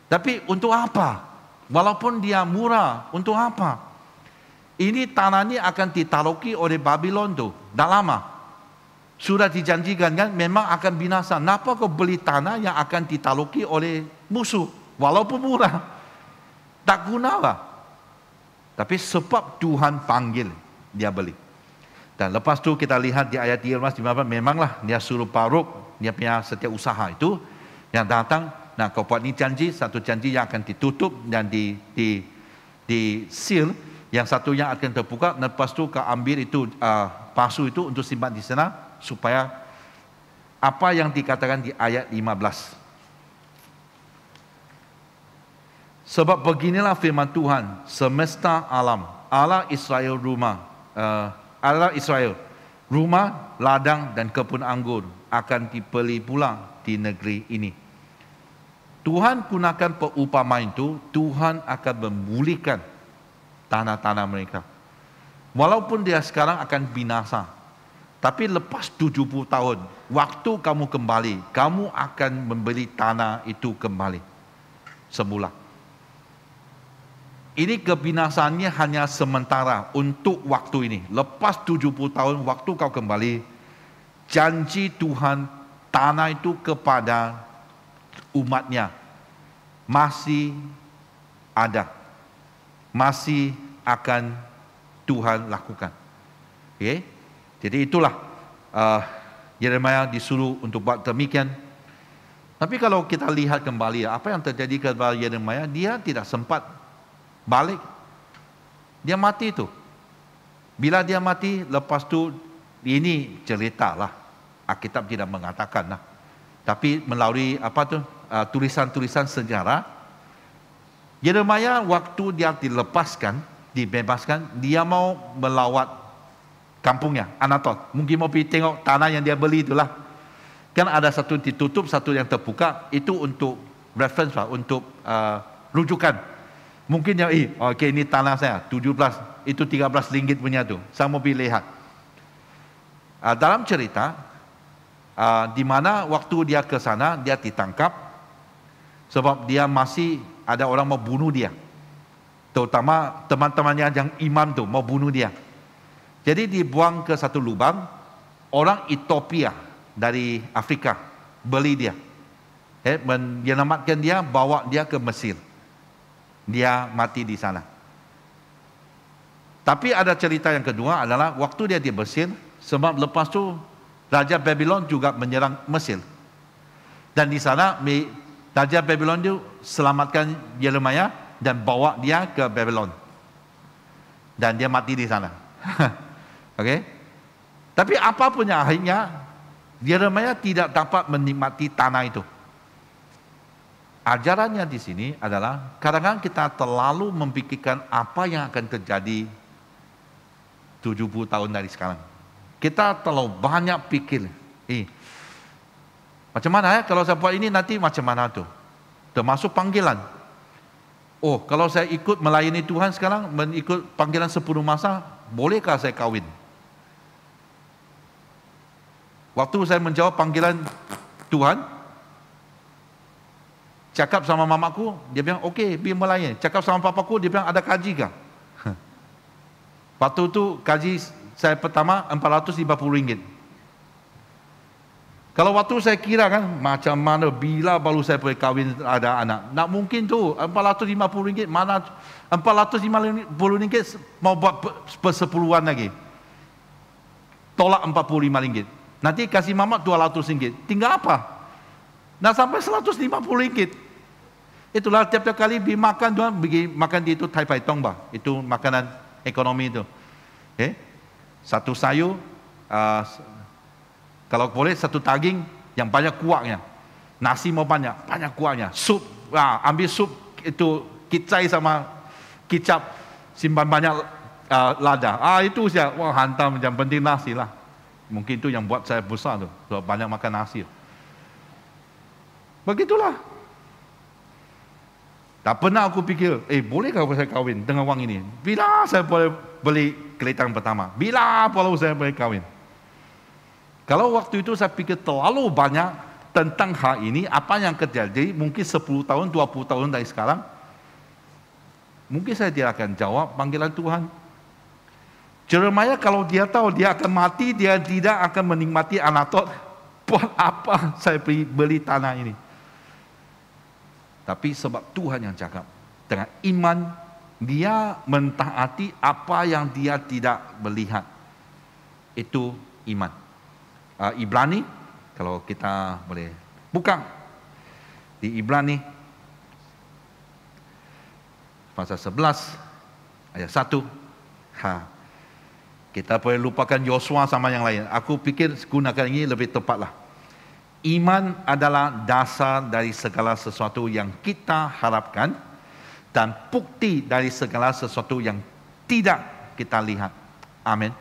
Tapi untuk apa? Walaupun dia murah, untuk apa? Ini tanah ini akan ditaruki oleh Babylon tu, dah lama. Sudah dijanjikan kan, memang akan binasa. Kenapa kau beli tanah yang akan ditaruki oleh musuh? Walaupun murah, tak guna lah. Tapi sebab Tuhan panggil, dia beli. Dan lepas tu kita lihat di ayat 13, memanglah dia suruh Baruk, dia punya setiap usaha itu, yang datang, nah kau buat ni janji, satu janji yang akan ditutup dan di seal, yang satunya akan terbuka, lepas tu kau ambil itu pasu itu untuk simpan di sana, supaya apa yang dikatakan di ayat 15. Sebab beginilah firman Tuhan, semesta alam, Allah Israel Allah Israel, rumah, ladang dan kebun anggur akan dibeli pula di negeri ini. Tuhan gunakan perumpamaan itu, Tuhan akan memulihkan tanah-tanah mereka. Walaupun dia sekarang akan binasa, tapi lepas 70 tahun, waktu kamu kembali, kamu akan membeli tanah itu kembali semula. Ini kebinasaannya hanya sementara untuk waktu ini. Lepas 70 tahun, waktu kau kembali, janji Tuhan tanah itu kepada umatnya masih ada. Masih akan Tuhan lakukan. Okay? Jadi itulah Yeremia disuruh untuk buat demikian. Tapi kalau kita lihat kembali, apa yang terjadi kepada Yeremia, dia tidak sempat balik. Dia mati itu. Bila dia mati, lepas tu ini cerita lah. Alkitab tidak mengatakan lah. Tapi melalui tulisan-tulisan sejarah, Yeremia waktu dia dibebaskan, dia mau melawat kampungnya, Anatot. Mungkin mau pergi tengok tanah yang dia beli itulah. Kan ada satu ditutup, satu yang terbuka. Itu untuk reference lah, untuk rujukan. Mungkin yang okey, ini tanah saya 17, itu 13 ringgit punya tu. Saya mau pergi lihat. Dalam cerita, di mana waktu dia ke sana, dia ditangkap sebab dia masih ada orang mau bunuh dia. Terutama teman-temannya yang imam tu mau bunuh dia. Jadi dibuang ke satu lubang, orang Ethiopia dari Afrika beli dia. Menyelamatkan dia, bawa dia ke Mesir. Dia mati di sana. Tapi ada cerita yang kedua adalah waktu dia di Mesir, sebab lepas tu Raja Babylon juga menyerang Mesir. Dan di sana Raja Babylon itu selamatkan Yeremia dan bawa dia ke Babylon. Dan dia mati di sana. Okey. Tapi apapun yang akhirnya, Yeremia tidak dapat menikmati tanah itu. Ajarannya di sini adalah kadang-kadang kita terlalu memikirkan apa yang akan terjadi 70 tahun dari sekarang. Kita terlalu banyak pikir, macam mana ya kalau saya buat ini nanti macam mana tu? Termasuk panggilan. Oh, kalau saya ikut melayani Tuhan sekarang, mengikut panggilan 10 masa, bolehkah saya kahwin? Waktu saya menjawab panggilan Tuhan, cakap sama mamaku, dia bilang, okey, pergi melayani. Cakap sama papaku, dia bilang, ada kaji kah? Waktu tu, kaji saya pertama, RM450. Kalau waktu saya kira kan, macam mana, bila baru saya boleh kahwin ada anak. Tak mungkin tu, RM450, mana RM450 mau buat persepuluhan lagi. Tolak RM45. Nanti kasih mama RM200. Tinggal apa? Nak sampai RM150. Itulah tiap-tiap kali pergi makan, tuan pergi makan di itu Taipei Tongba. Itu makanan ekonomi itu. Satu sayur, kalau boleh satu daging yang banyak kuahnya. Nasi mau banyak kuahnya. Sup, ambil sup itu kicai sama kicap, simpan banyak lada. Itu saja. Wah, hantam, yang penting nasi lah. Mungkin itu yang buat saya besar tu, sebab banyak makan nasi. Begitulah. Tak pernah aku fikir, bolehkah saya kahwin dengan wang ini? Bila saya boleh beli kereta pertama? Bila baru saya boleh kahwin? Kalau waktu itu saya fikir terlalu banyak, tentang hal ini, apa yang terjadi mungkin 10 tahun, 20 tahun dari sekarang, mungkin saya tidak akan jawab panggilan Tuhan. Jeremiah kalau dia tahu dia akan mati, dia tidak akan menikmati Anatot. Buat apa saya beli tanah ini? Tapi sebab Tuhan yang cakap, dengan iman, dia mentaati apa yang dia tidak melihat. Itu iman. Ibrani, kalau kita boleh buka di Ibrani pasal 11 ayat 1. Kita boleh lupakan Yosua sama yang lain. Aku pikir gunakan ini lebih tepatlah. Iman adalah dasar dari segala sesuatu yang kita harapkan dan bukti dari segala sesuatu yang tidak kita lihat. Amin.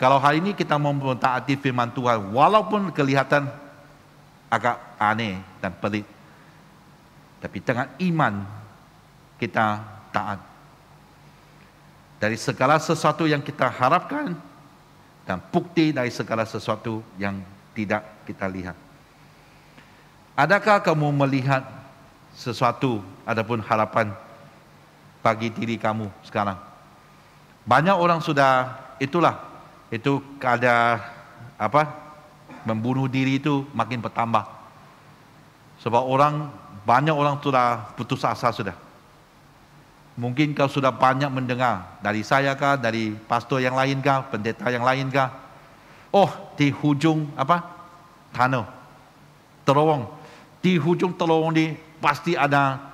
Kalau hari ini kita mau mentaati firman Tuhan, walaupun kelihatan agak aneh dan pelik, tapi dengan iman kita taat. Dari segala sesuatu yang kita harapkan dan bukti dari segala sesuatu yang tidak kita lihat. Adakah kamu melihat sesuatu ataupun harapan bagi diri kamu sekarang? Banyak orang sudah itu ada membunuh diri itu makin bertambah. Sebab banyak orang sudah putus asa sudah. Mungkin kau sudah banyak mendengar dari saya kah, dari pastor yang lain kah, pendeta yang lain kah. Oh, di hujung tunnel, terowong. Di hujung terowong ini pasti ada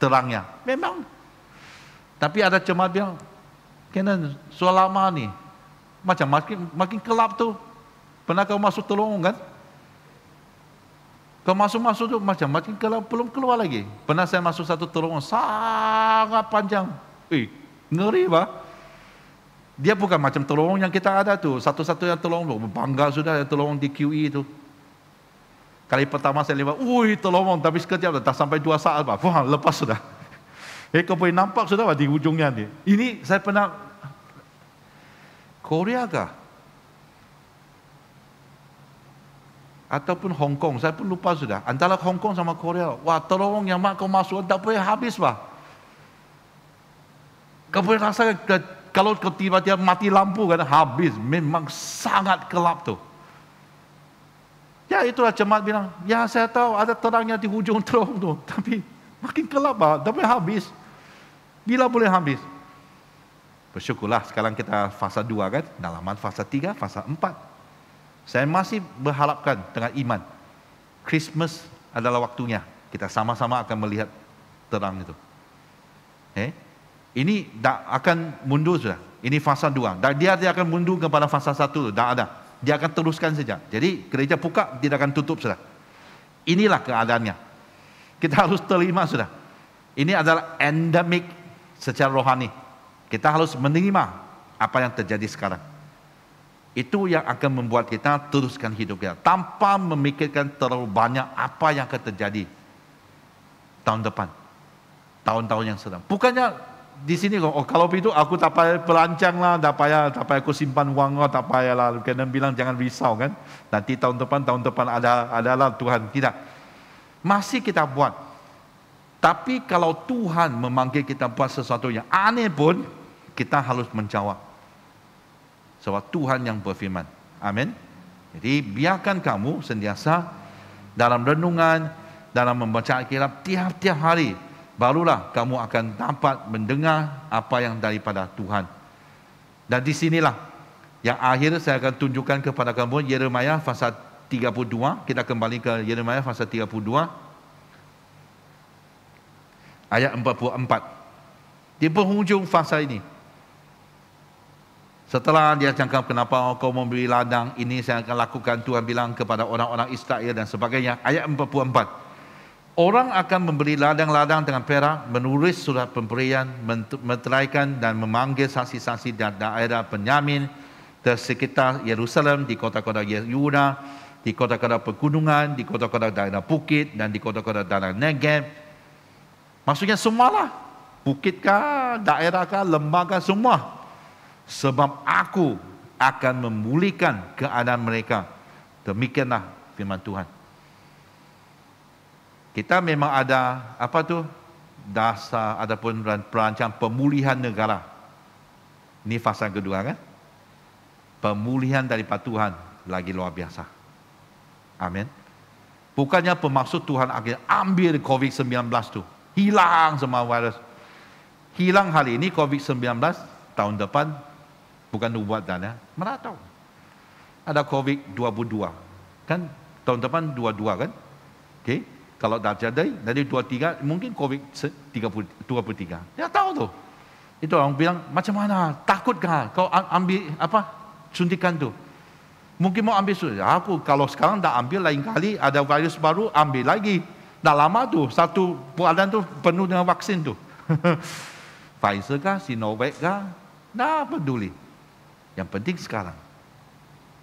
terangnya. Memang. Tapi ada jemaat bilang, kena selama ni macam makin gelap tu. Pernah kau masuk terowong kan? Kau masuk tu macam makin gelap, belum keluar lagi. Pernah saya masuk satu terowongan sangat panjang. Ngeri bah. Dia bukan macam terowongan yang kita ada tu. Satu-satunya terowongan, bangga sudah terowongan di QE tu. Kali pertama saya lewat, terowongan, tapi sekejap dah sampai 2 saat bah. Wah, lepas sudah. Kau boleh nampak sudah bah di ujungnya ni. Ini saya pernah Korea kah? Ataupun Hong Kong, saya pun lupa sudah. Antara Hong Kong sama Korea, wah terowong yang kau masuk tak boleh habis bah. Kau boleh rasakan kalau kau tiba-tiba mati lampu kan habis, memang sangat gelap tu. Ya itulah jemaat bilang, ya saya tahu ada terangnya di hujung terowong tu, tapi makin gelap bah, tak boleh habis. Bila boleh habis? Bersyukurlah sekarang kita fasa 2 kan, dalaman fasa 3, fasa 4. Saya masih berharapkan dengan iman. Christmas adalah waktunya. Kita sama-sama akan melihat terang itu. Ini tak akan mundur sudah. Ini fasa 2. Dan dia akan mundur kepada fasa 1. Tak ada. Dia akan teruskan saja. Jadi gereja buka tidak akan tutup sudah. Inilah keadaannya. Kita harus terima sudah. Ini adalah endemik secara rohani. Kita harus menerima apa yang terjadi sekarang. Itu yang akan membuat kita teruskan hidup kita tanpa memikirkan terlalu banyak apa yang akan terjadi tahun depan, tahun-tahun yang sedang. Bukannya di sini kalau begitu aku tak payah perancang lah, tak payah aku simpan wang lah, tak payah lah. Kena bilang jangan risau kan. Nanti tahun depan adalah Tuhan. Tidak. Masih kita buat. Tapi kalau Tuhan memanggil kita buat sesuatu yang aneh pun, kita harus menjawab. Sebab Tuhan yang berfirman. Amin. Jadi biarkan kamu sentiasa dalam renungan, dalam membaca Alkitab tiap-tiap hari, barulah kamu akan dapat mendengar apa yang daripada Tuhan. Dan di sinilah yang akhir saya akan tunjukkan kepada kamu Yeremia pasal 32. Kita kembali ke Yeremia pasal 32 ayat 44. Di penghujung fasa ini, setelah dia cakap kenapa kau memberi ladang ini saya akan lakukan, Tuhan bilang kepada orang-orang Israel dan sebagainya. Ayat 44. Orang akan memberi ladang-ladang dengan perak, menulis surat pemberian, meteraikan dan memanggil saksi-saksi dari daerah Benyamin, di sekitar Yerusalem, di kota-kota Yehuda, di kota-kota pegunungan, di kota-kota daerah bukit dan di kota-kota daerah Negev. Maksudnya semualah, bukit kah, daerah kah, lembah kah, semua. Sebab aku akan memulihkan keadaan mereka Demikianlah firman Tuhan. Kita memang ada dasar ataupun perancang pemulihan negara. Ini fasa kedua kan? Pemulihan daripada Tuhan lagi luar biasa. Amin. Bukannya bermaksud Tuhan akan ambil COVID-19 tu. Hilang semua virus. Hilang hari ini COVID-19, tahun depan bukan nubuatan ya, meratau. Ada COVID-22 kan, tahun depan 22 kan. Okey, kalau dah jadi dari 23 mungkin COVID-23. Ya tahu tu. Itu orang bilang macam mana? Takutkah kau ambil suntikan tu? Mungkin mau ambil suntikan. Aku kalau sekarang dah ambil, lain kali ada virus baru ambil lagi. Dah lama tu, satu badan tu penuh dengan vaksin tu. Pfizer kah, Sinovac kah, dah peduli. Yang penting sekarang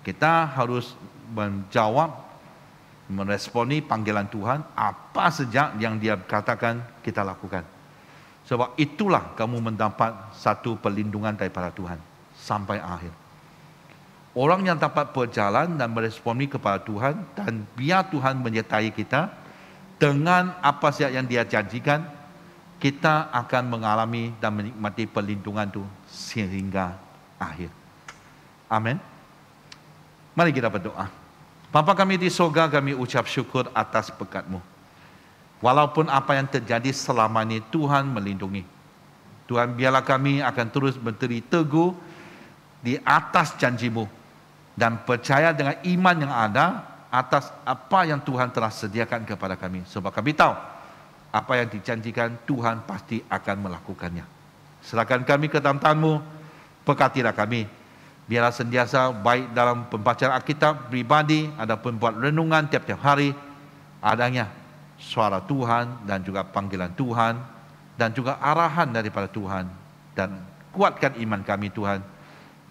kita harus menjawab, meresponi panggilan Tuhan, apa saja yang Dia katakan kita lakukan. Sebab itulah kamu mendapat satu perlindungan daripada Tuhan sampai akhir. Orang yang dapat berjalan dan meresponi kepada Tuhan dan biar Tuhan menyertai kita dengan apa saja yang Dia janjikan, kita akan mengalami dan menikmati perlindungan itu sehingga akhir. Amin. Mari kita berdoa. Bapa kami di sorga, kami ucap syukur atas berkat-Mu. Walaupun apa yang terjadi selama ini, Tuhan melindungi. Tuhan, biarlah kami akan terus berdiri teguh di atas janji-Mu dan percaya dengan iman yang ada atas apa yang Tuhan telah sediakan kepada kami. Sebab kami tahu apa yang dijanjikan Tuhan pasti akan melakukannya. Serahkan kami ke dalam tangan-Mu, berkatilah kami. Biarlah sentiasa baik dalam pembacaan Alkitab pribadi, ataupun buat renungan tiap-tiap hari, adanya suara Tuhan dan juga panggilan Tuhan dan juga arahan daripada Tuhan. Dan kuatkan iman kami Tuhan,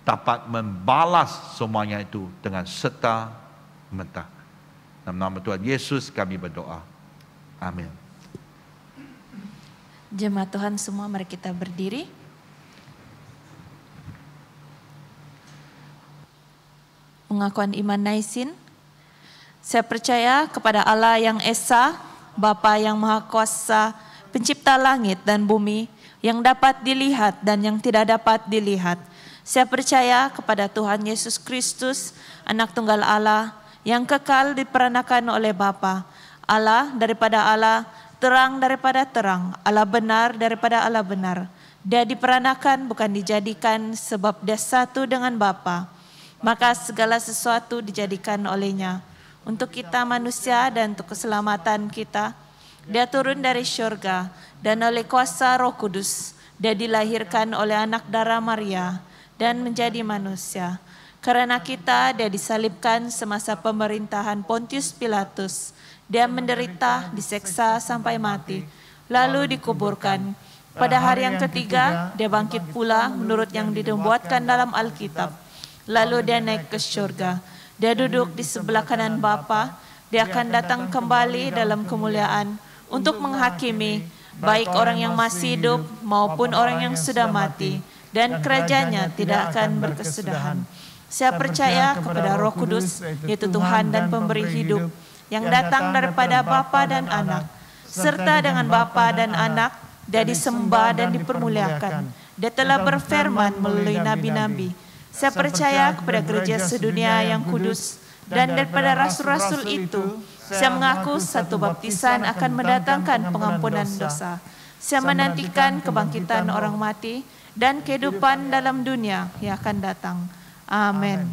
dapat membalas semuanya itu dengan serta-merta. Dalam nama Tuhan Yesus kami berdoa. Amin. Jemaat Tuhan semua, mari kita berdiri. Pengakuan iman Naisin. Saya percaya kepada Allah yang Esa, Bapa yang Maha Kuasa, Pencipta langit dan bumi, yang dapat dilihat dan yang tidak dapat dilihat. Saya percaya kepada Tuhan Yesus Kristus, Anak Tunggal Allah, yang kekal diperanakan oleh Bapa, Allah daripada Allah, terang daripada terang, Allah benar daripada Allah benar. Dia diperanakan bukan dijadikan, sebab Dia satu dengan Bapa. Maka segala sesuatu dijadikan olehnya. Untuk kita manusia dan untuk keselamatan kita, Dia turun dari syurga dan oleh kuasa Roh Kudus, Dia dilahirkan oleh anak darah Maria dan menjadi manusia. Karena kita, Dia disalibkan semasa pemerintahan Pontius Pilatus. Dia menderita, diseksa sampai mati, lalu dikuburkan. Pada hari yang ketiga, Dia bangkit pula menurut yang dinubuatkan dalam Alkitab. Lalu Dia naik ke syurga. Dia duduk di sebelah kanan Bapa. Dia akan datang kembali dalam kemuliaan untuk menghakimi baik orang yang masih hidup maupun orang yang sudah mati. Dan kerajaannya tidak akan berkesudahan. Saya percaya kepada Roh Kudus, yaitu Tuhan dan pemberi hidup, yang datang daripada Bapa dan Anak. Serta dengan Bapa dan Anak, Dia disembah dan dipermuliakan. Dia telah berfirman melalui nabi-nabi. Saya percaya kepada gereja sedunia yang kudus, dan daripada rasul-rasul itu, saya mengaku satu baptisan akan mendatangkan pengampunan dosa. Saya menantikan kebangkitan orang mati dan kehidupan dalam dunia yang akan datang. Amin.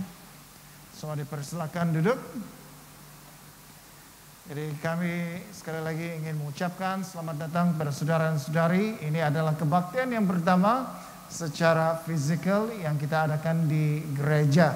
Semua dipersilakan duduk. Jadi kami sekali lagi ingin mengucapkan selamat datang kepada saudara dan saudari. Ini adalah kebaktian yang pertama secara fisikal yang kita adakan di gereja.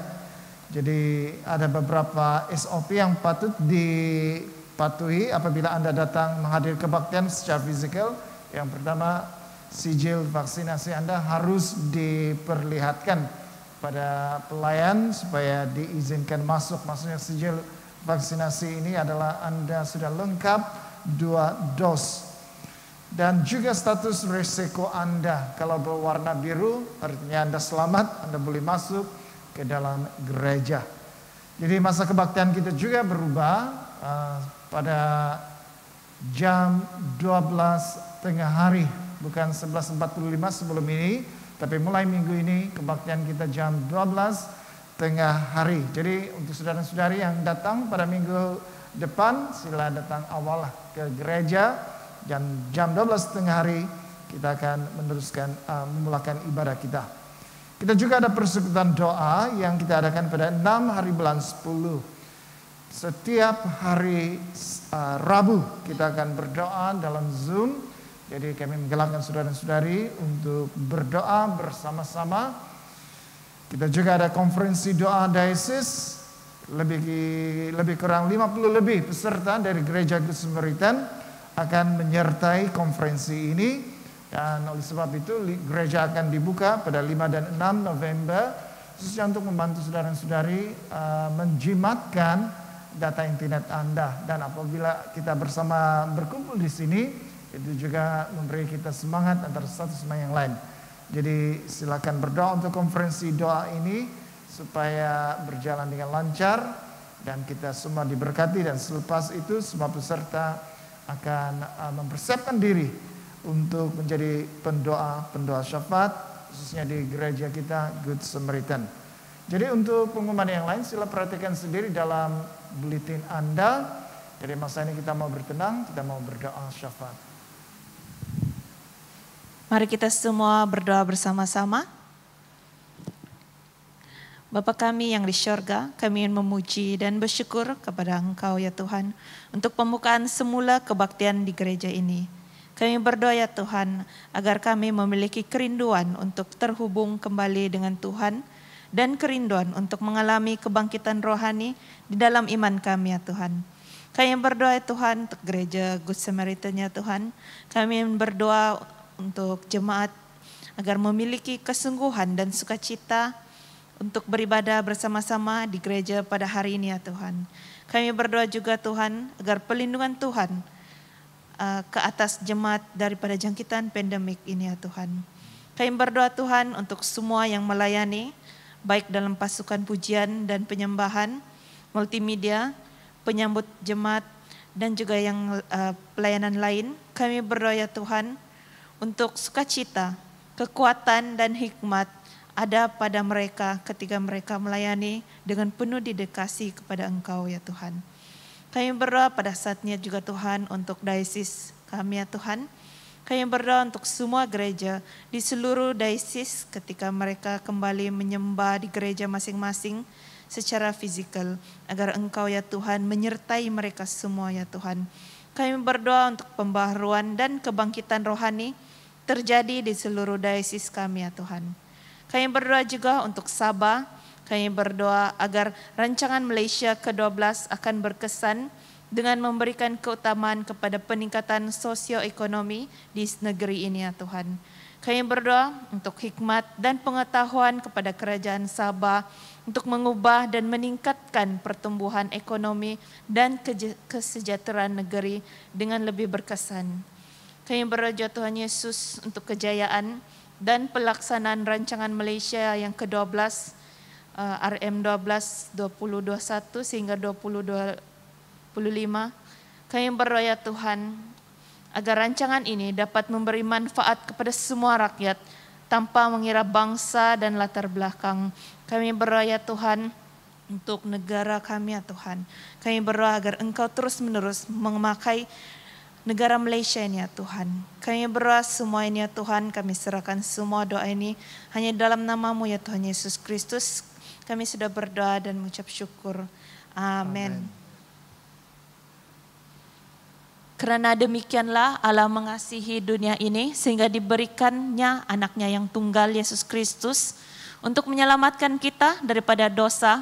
Jadi ada beberapa SOP yang patut dipatuhi apabila Anda datang menghadiri kebaktian secara fisikal. Yang pertama, sijil vaksinasi Anda harus diperlihatkan pada pelayan supaya diizinkan masuk. Maksudnya sijil vaksinasi ini adalah Anda sudah lengkap 2 dos. Dan juga status risiko Anda. Kalau berwarna biru artinya Anda selamat, Anda boleh masuk ke dalam gereja. Jadi masa kebaktian kita juga berubah pada jam 12 tengah hari, bukan 11.45 sebelum ini, tapi mulai minggu ini kebaktian kita jam 12 tengah hari. Jadi untuk saudara-saudari yang datang pada minggu depan, sila datang awal ke gereja dan jam 12 tengah hari kita akan meneruskan memulakan ibadah kita. Kita juga ada persekutuan doa yang kita adakan pada 6 hari bulan 10. Setiap hari Rabu kita akan berdoa dalam Zoom. Jadi kami menggelarkan saudara-saudari untuk berdoa bersama-sama. Kita juga ada konferensi doa diocese, lebih kurang 50 lebih peserta dari Gereja Good Samaritan akan menyertai konferensi ini. Dan oleh sebab itu gereja akan dibuka pada 5 dan 6 November khususnya untuk membantu saudara-saudari menjimatkan data internet Anda. Dan apabila kita bersama berkumpul di sini, itu juga memberi kita semangat antara satu sama yang lain. Jadi silakan berdoa untuk konferensi doa ini supaya berjalan dengan lancar dan kita semua diberkati. Dan selepas itu semua peserta akan mempersiapkan diri untuk menjadi pendoa syafaat khususnya di gereja kita Good Samaritan. Jadi untuk pengumuman yang lain sila perhatikan sendiri dalam buletin Anda. Jadi masa ini kita mau bertenang, kita mau berdoa syafaat. Mari kita semua berdoa bersama-sama. Bapa kami yang di syurga, kami ingin memuji dan bersyukur kepada Engkau ya Tuhan untuk pembukaan semula kebaktian di gereja ini. Kami berdoa ya Tuhan agar kami memiliki kerinduan untuk terhubung kembali dengan Tuhan dan kerinduan untuk mengalami kebangkitan rohani di dalam iman kami ya Tuhan. Kami berdoa ya Tuhan untuk gereja Good Samaritan ya Tuhan. Kami berdoa untuk jemaat agar memiliki kesungguhan dan sukacita untuk beribadah bersama-sama di gereja pada hari ini ya Tuhan. Kami berdoa juga Tuhan agar perlindungan Tuhan ke atas jemaat daripada jangkitan pandemik ini ya Tuhan. Kami berdoa Tuhan untuk semua yang melayani, baik dalam pasukan pujian dan penyembahan, multimedia, penyambut jemaat, dan juga yang pelayanan lain. Kami berdoa ya Tuhan untuk sukacita, kekuatan dan hikmat ada pada mereka ketika mereka melayani dengan penuh dedikasi kepada Engkau ya Tuhan. Kami berdoa pada saatnya juga Tuhan untuk diocese kami ya Tuhan. Kami berdoa untuk semua gereja di seluruh diocese ketika mereka kembali menyembah di gereja masing-masing secara fisikal. Agar Engkau ya Tuhan menyertai mereka semua ya Tuhan. Kami berdoa untuk pembaharuan dan kebangkitan rohani terjadi di seluruh diocese kami ya Tuhan. Kami berdoa juga untuk Sabah. Kami berdoa agar rancangan Malaysia ke-12 akan berkesan dengan memberikan keutamaan kepada peningkatan sosioekonomi di negeri ini ya Tuhan. Kami berdoa untuk hikmat dan pengetahuan kepada kerajaan Sabah untuk mengubah dan meningkatkan pertumbuhan ekonomi dan kesejahteraan negeri dengan lebih berkesan. Kami berdoa Tuhan Yesus untuk kejayaan dan pelaksanaan rancangan Malaysia yang ke-12 RM12 2021 sehingga 2025. Kami berdoa ya Tuhan agar rancangan ini dapat memberi manfaat kepada semua rakyat tanpa mengira bangsa dan latar belakang. Kami berdoa ya Tuhan untuk negara kami ya Tuhan. Kami berdoa agar Engkau terus-menerus memakai negara Malaysia ini ya Tuhan. Kami berdoa semua ini ya Tuhan, kami serahkan semua doa ini hanya dalam nama-Mu ya Tuhan Yesus Kristus. Kami sudah berdoa dan mengucap syukur. Amin. Karena demikianlah Allah mengasihi dunia ini sehingga diberikannya anaknya yang tunggal Yesus Kristus untuk menyelamatkan kita daripada dosa,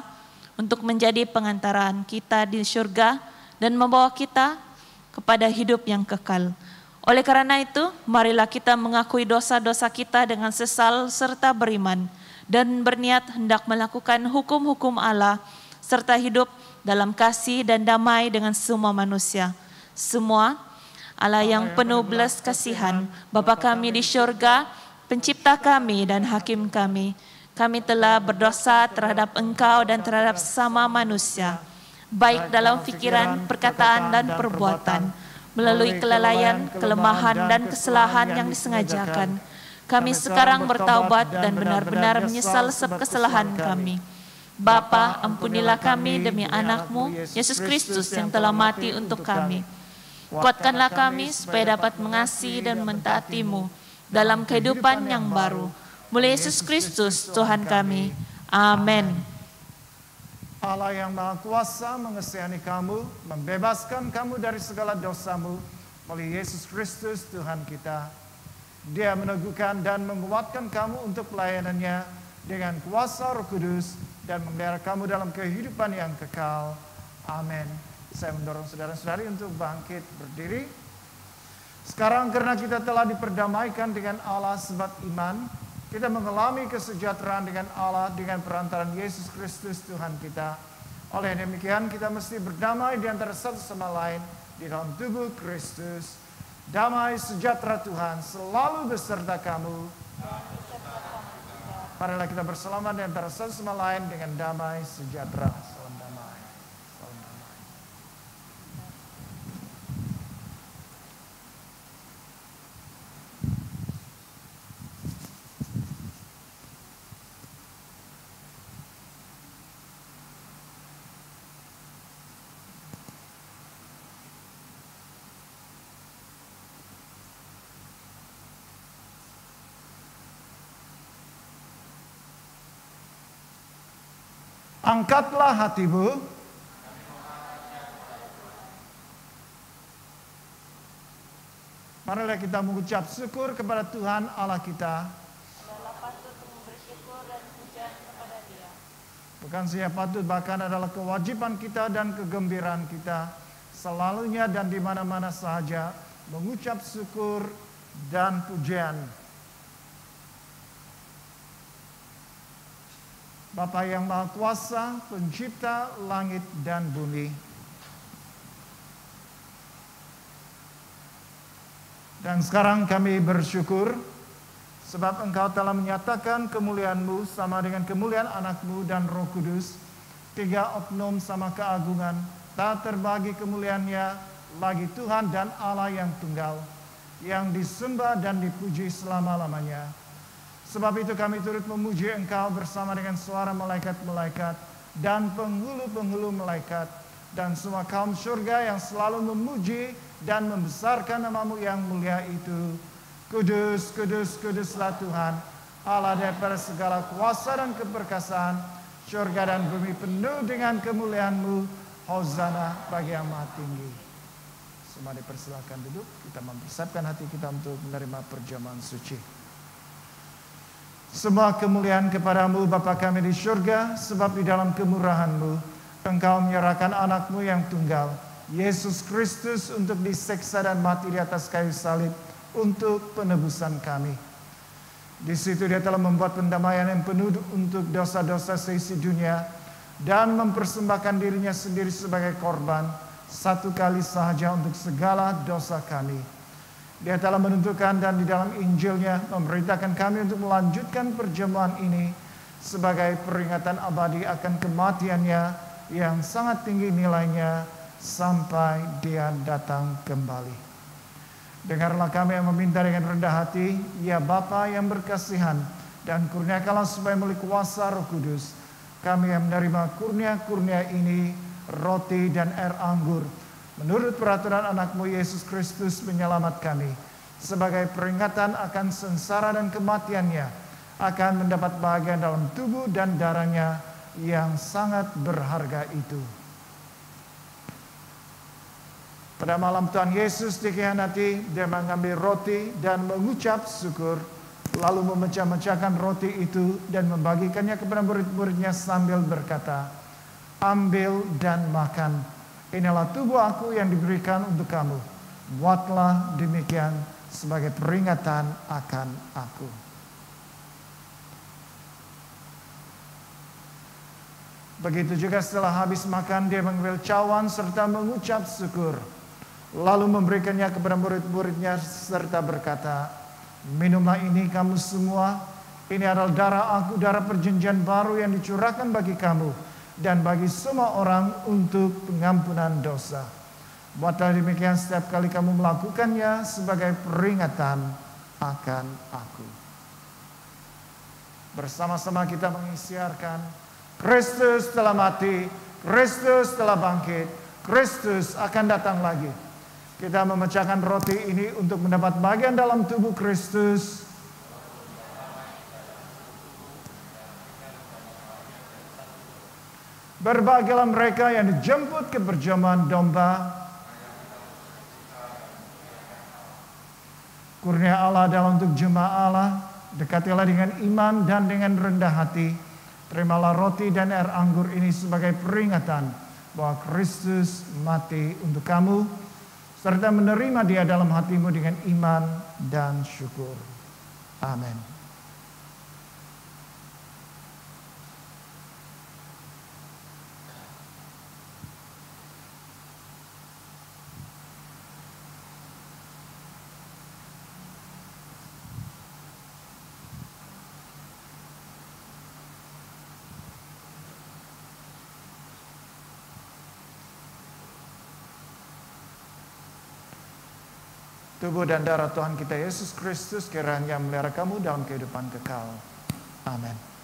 untuk menjadi pengantaran kita di surga dan membawa kita kepada hidup yang kekal. Oleh karena itu, marilah kita mengakui dosa-dosa kita dengan sesal serta beriman dan berniat hendak melakukan hukum-hukum Allah serta hidup dalam kasih dan damai dengan semua manusia. Semua Allah yang penuh belas kasihan, Bapa kami di syurga, Pencipta kami dan Hakim kami, kami telah berdosa terhadap Engkau dan terhadap sesama manusia, baik dalam pikiran, perkataan, dan perbuatan, melalui kelalaian, kelemahan, dan kesalahan yang disengajakan. Kami sekarang bertaubat dan benar-benar menyesal sebab kesalahan kami. Bapa, ampunilah kami demi anak-Mu, Yesus Kristus yang telah mati untuk kami. Kuatkanlah kami supaya dapat mengasihi dan mentaati-Mu dalam kehidupan yang baru. Melalui Yesus Kristus, Tuhan kami. Amin. Allah yang Maha Kuasa mengasihani kamu, membebaskan kamu dari segala dosamu melalui Yesus Kristus Tuhan kita. Dia meneguhkan dan menguatkan kamu untuk pelayanannya dengan kuasa Roh Kudus dan memelihara kamu dalam kehidupan yang kekal. Amin. Saya mendorong saudara-saudari untuk bangkit berdiri. Sekarang karena kita telah diperdamaikan dengan Allah sebab iman, kita mengalami kesejahteraan dengan Allah dengan perantaraan Yesus Kristus Tuhan kita. Oleh demikian kita mesti berdamai di antara satu sama lain di dalam tubuh Kristus. Damai sejahtera Tuhan selalu beserta kamu. Marilah kita bersalaman di antara satu sama lain dengan damai sejahtera. Salam damai. Salam damai. Angkatlah hatimu. Marilah kita mengucap syukur kepada Tuhan Allah kita. Bukan saja patut, bahkan adalah kewajiban kita dan kegembiraan kita selalunya dan di mana-mana sahaja mengucap syukur dan pujian. Bapa yang Maha Kuasa, pencipta langit dan bumi. Dan sekarang kami bersyukur sebab Engkau telah menyatakan kemuliaan-Mu sama dengan kemuliaan anak-Mu dan Roh Kudus, tiga oknum sama keagungan, tak terbagi kemuliaannya lagi Tuhan dan Allah yang tunggal, yang disembah dan dipuji selama-lamanya. Sebab itu kami turut memuji Engkau bersama dengan suara malaikat-malaikat dan penghulu-penghulu malaikat dan semua kaum surga yang selalu memuji dan membesarkan nama-Mu yang mulia itu. Kudus, kudus, kuduslah Tuhan, Allah daripada segala kuasa dan keperkasaan, surga dan bumi penuh dengan kemuliaan-Mu. Hosana bagi yang maha tinggi. Semua dipersilakan duduk, kita mempersiapkan hati kita untuk menerima perjamuan suci. Semua kemuliaan kepadamu Bapa kami di surga, sebab di dalam kemurahan-Mu Engkau menyerahkan anak-Mu yang tunggal, Yesus Kristus, untuk diseksa dan mati di atas kayu salib untuk penebusan kami. Di situ Dia telah membuat pendamaian yang penuh untuk dosa-dosa seisi dunia dan mempersembahkan dirinya sendiri sebagai korban satu kali sahaja untuk segala dosa kami. Dia telah menentukan dan di dalam Injilnya memerintahkan kami untuk melanjutkan perjamuan ini sebagai peringatan abadi akan kematiannya yang sangat tinggi nilainya sampai Dia datang kembali. Dengarlah kami yang meminta dengan rendah hati, ya Bapa yang berkasihan, dan kurniakanlah supaya melalui kuasa Roh Kudus kami yang menerima kurnia-kurnia ini, roti dan air anggur, menurut peraturan anak-Mu Yesus Kristus penyelamat kami, sebagai peringatan akan sengsara dan kematiannya, akan mendapat bahagian dalam tubuh dan darahnya yang sangat berharga itu. Pada malam Tuhan Yesus dikhianati, Dia mengambil roti dan mengucap syukur, lalu memecah-mecahkan roti itu dan membagikannya kepada murid-muridnya sambil berkata, "Ambil dan makan. Inilah tubuh Aku yang diberikan untuk kamu. Buatlah demikian sebagai peringatan akan Aku." Begitu juga setelah habis makan, Dia mengambil cawan serta mengucap syukur, lalu memberikannya kepada murid-muridnya serta berkata, Minumlah ini kamu semua. Ini adalah darah aku, darah perjanjian baru yang dicurahkan bagi kamu dan bagi semua orang untuk pengampunan dosa. Buatlah demikian setiap kali kamu melakukannya sebagai peringatan akan aku. Bersama-sama kita mengisytiharkan, Kristus telah mati, Kristus telah bangkit, Kristus akan datang lagi. Kita memecahkan roti ini untuk mendapat bagian dalam tubuh Kristus. Berbahagialah mereka yang dijemput ke perjamuan domba. Kurnia Allah adalah untuk jemaah Allah. Dekatilah dengan iman dan dengan rendah hati. Terimalah roti dan air anggur ini sebagai peringatan bahwa Kristus mati untuk kamu, serta menerima dia dalam hatimu dengan iman dan syukur. Amin. Tubuh dan darah Tuhan kita Yesus Kristus kiranya memelihara kamu dalam kehidupan kekal. Amin.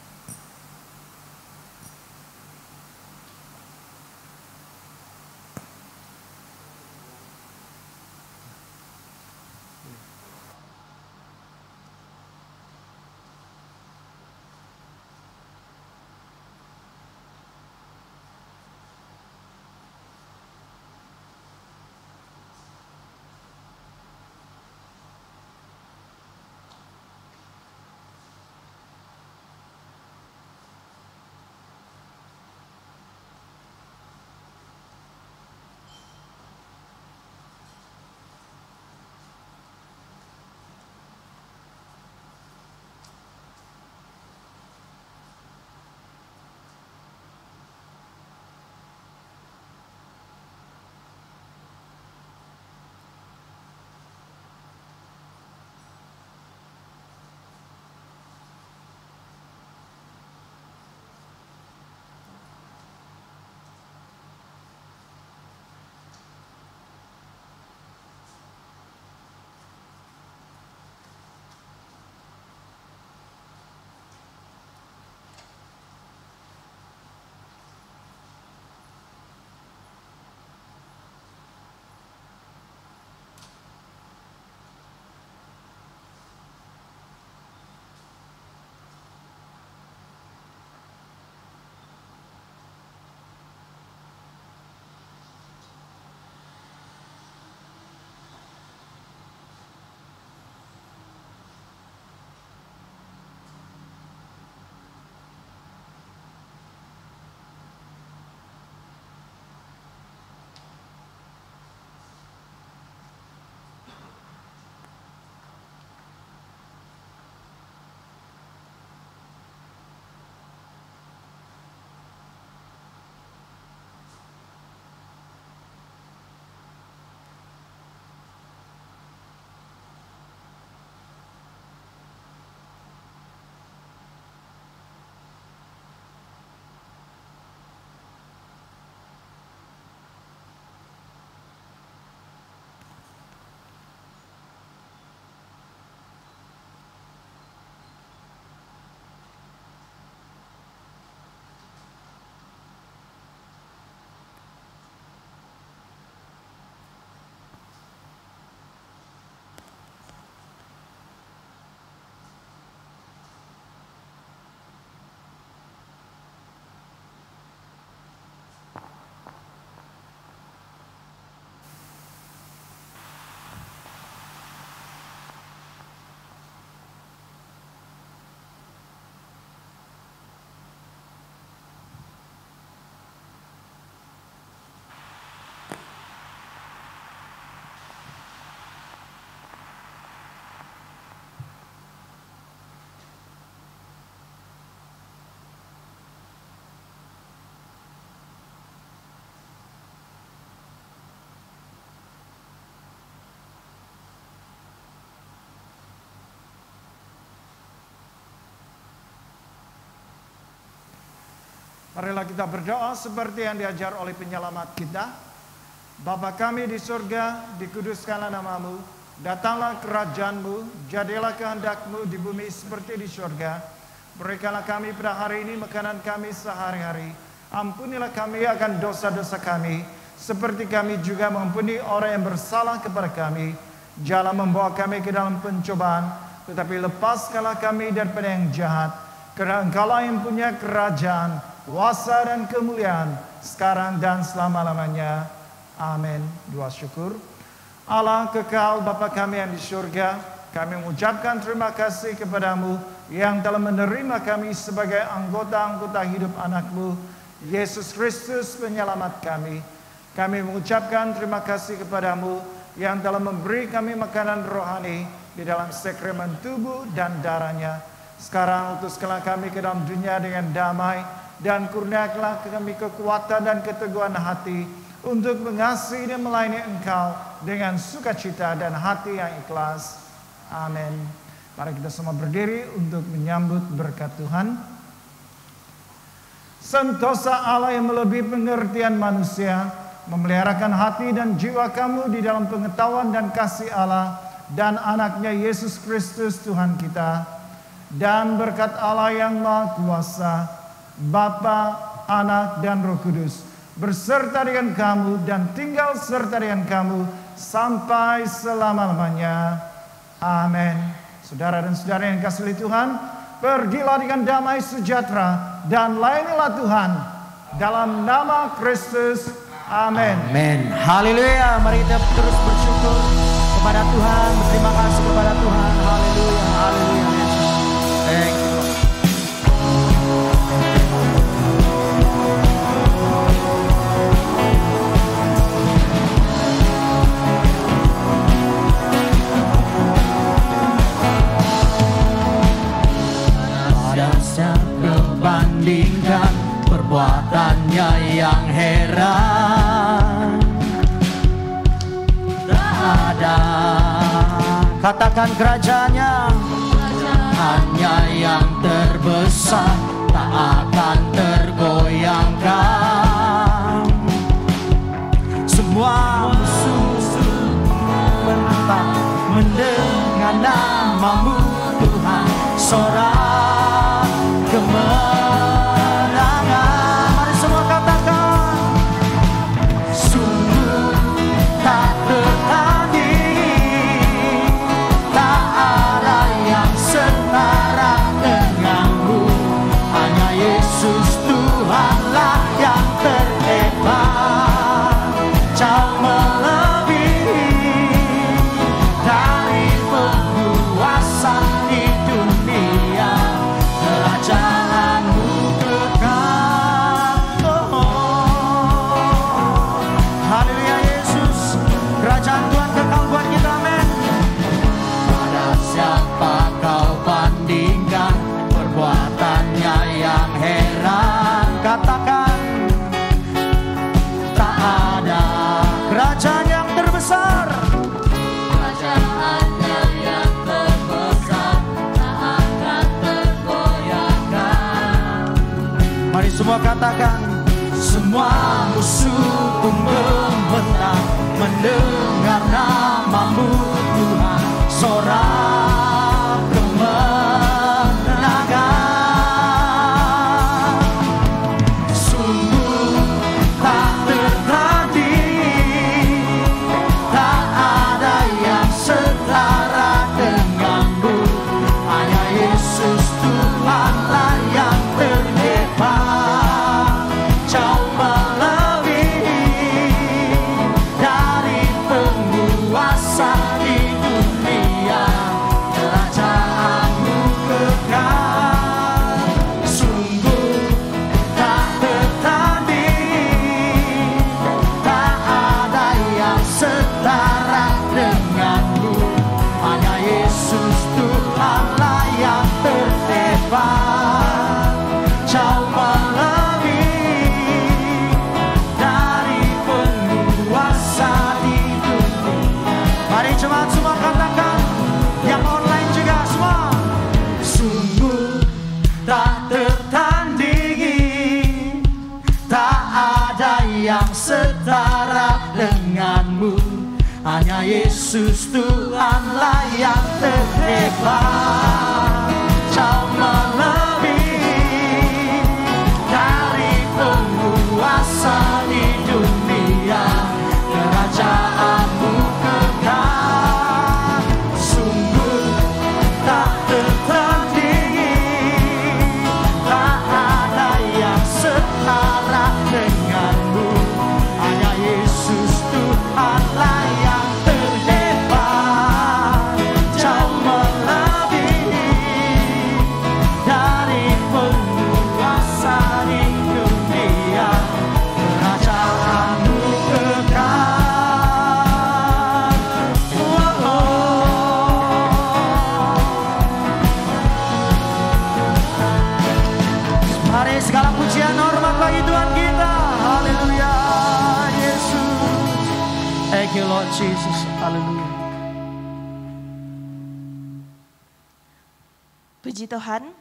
Marilah kita berdoa seperti yang diajar oleh penyelamat kita. Bapa kami di surga, dikuduskanlah namamu, datanglah kerajaan-Mu, jadilah kehendak-Mu di bumi seperti di surga. Berikanlah kami pada hari ini makanan kami sehari-hari. Ampunilah kami akan dosa-dosa kami, seperti kami juga mengampuni orang yang bersalah kepada kami. Janganlah membawa kami ke dalam pencobaan, tetapi lepaskanlah kami daripada yang jahat. Karena Engkaulah yang punya kerajaan, kuasa dan kemuliaan, sekarang dan selama-lamanya. Amin. Doa syukur. Allah kekal Bapa kami yang di surga, kami mengucapkan terima kasih kepadamu yang telah menerima kami sebagai anggota-anggota hidup anak-Mu, Yesus Kristus penyelamat kami. Kami mengucapkan terima kasih kepadamu yang telah memberi kami makanan rohani di dalam sakramen tubuh dan darahnya. Sekarang utuskanlah kami ke dalam dunia dengan damai, dan kurniakanlah kami kekuatan dan keteguhan hati untuk mengasihi dan melayani Engkau dengan sukacita dan hati yang ikhlas. Amin. Mari kita semua berdiri untuk menyambut berkat Tuhan. Sentosa Allah yang melebihi pengertian manusia, memeliharakan hati dan jiwa kamu di dalam pengetahuan dan kasih Allah dan anaknya Yesus Kristus Tuhan kita. Dan berkat Allah yang Maha Kuasa, Bapa, Anak, dan Roh Kudus, berserta dengan kamu dan tinggal serta dengan kamu sampai selama-lamanya. Amin. Saudara dan saudara yang dikasihi Tuhan, pergilah dengan damai sejahtera dan layanilah Tuhan dalam nama Kristus. Amin. Amin. Haleluya. Mari kita terus bersyukur kepada Tuhan, berterima kasih kepada Tuhan. Haleluya. Haleluya. Thank you. Bandingkan perbuatannya yang heran, tak ada, katakan kerajaannya hanya yang terbesar, tak akan tergoyangkan. Semua musuh menentang mendengar namamu Tuhan, sorak kemenangan. Mari semua katakan, sungguh tak tertanding, tak ada yang setara denganmu. Hanya Yesus Tuhanlah yang terhebat, jauh melebihi dari penguasa di dunia. Kerajaanmu kekal. Haleluya Yesus. Kerajaan Tuhan kekal buat kita, amin. Pada siapa kau bandingkan perbuatannya yang heran? Katakan, tak ada kerajaan yang terbesar. Kerajaannya yang terbesar, tak akan tergoyahkan. Mari semua katakan, semua musuh membentak mendengar namamu Tuhan, sorak kemenangan. Sungguh tak tertanding, tak ada yang setara denganmu. Hanya Yesus Tuhanlah yang terhebat, jauh melebihi dari penguasa di dunia. Yesus Tuhanlah yang terhebat. Kau melebihi dari penguasa di dunia, kerajaanmu kekal, sungguh tak tertandingi, tak ada yang setara denganmu. Hanya Yesus Tuhanlah yang terhebat. Jauh melebihi dari penguasa di dunia, kerajaanmu kekal. Mari segala pujian hormat bagi Tuhan kita. Haleluya, Yesus. Thank you Lord Jesus. Haleluya. Puji Tuhan,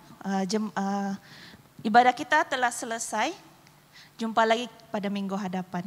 ibadah kita telah selesai. Jumpa lagi pada minggu hadapan.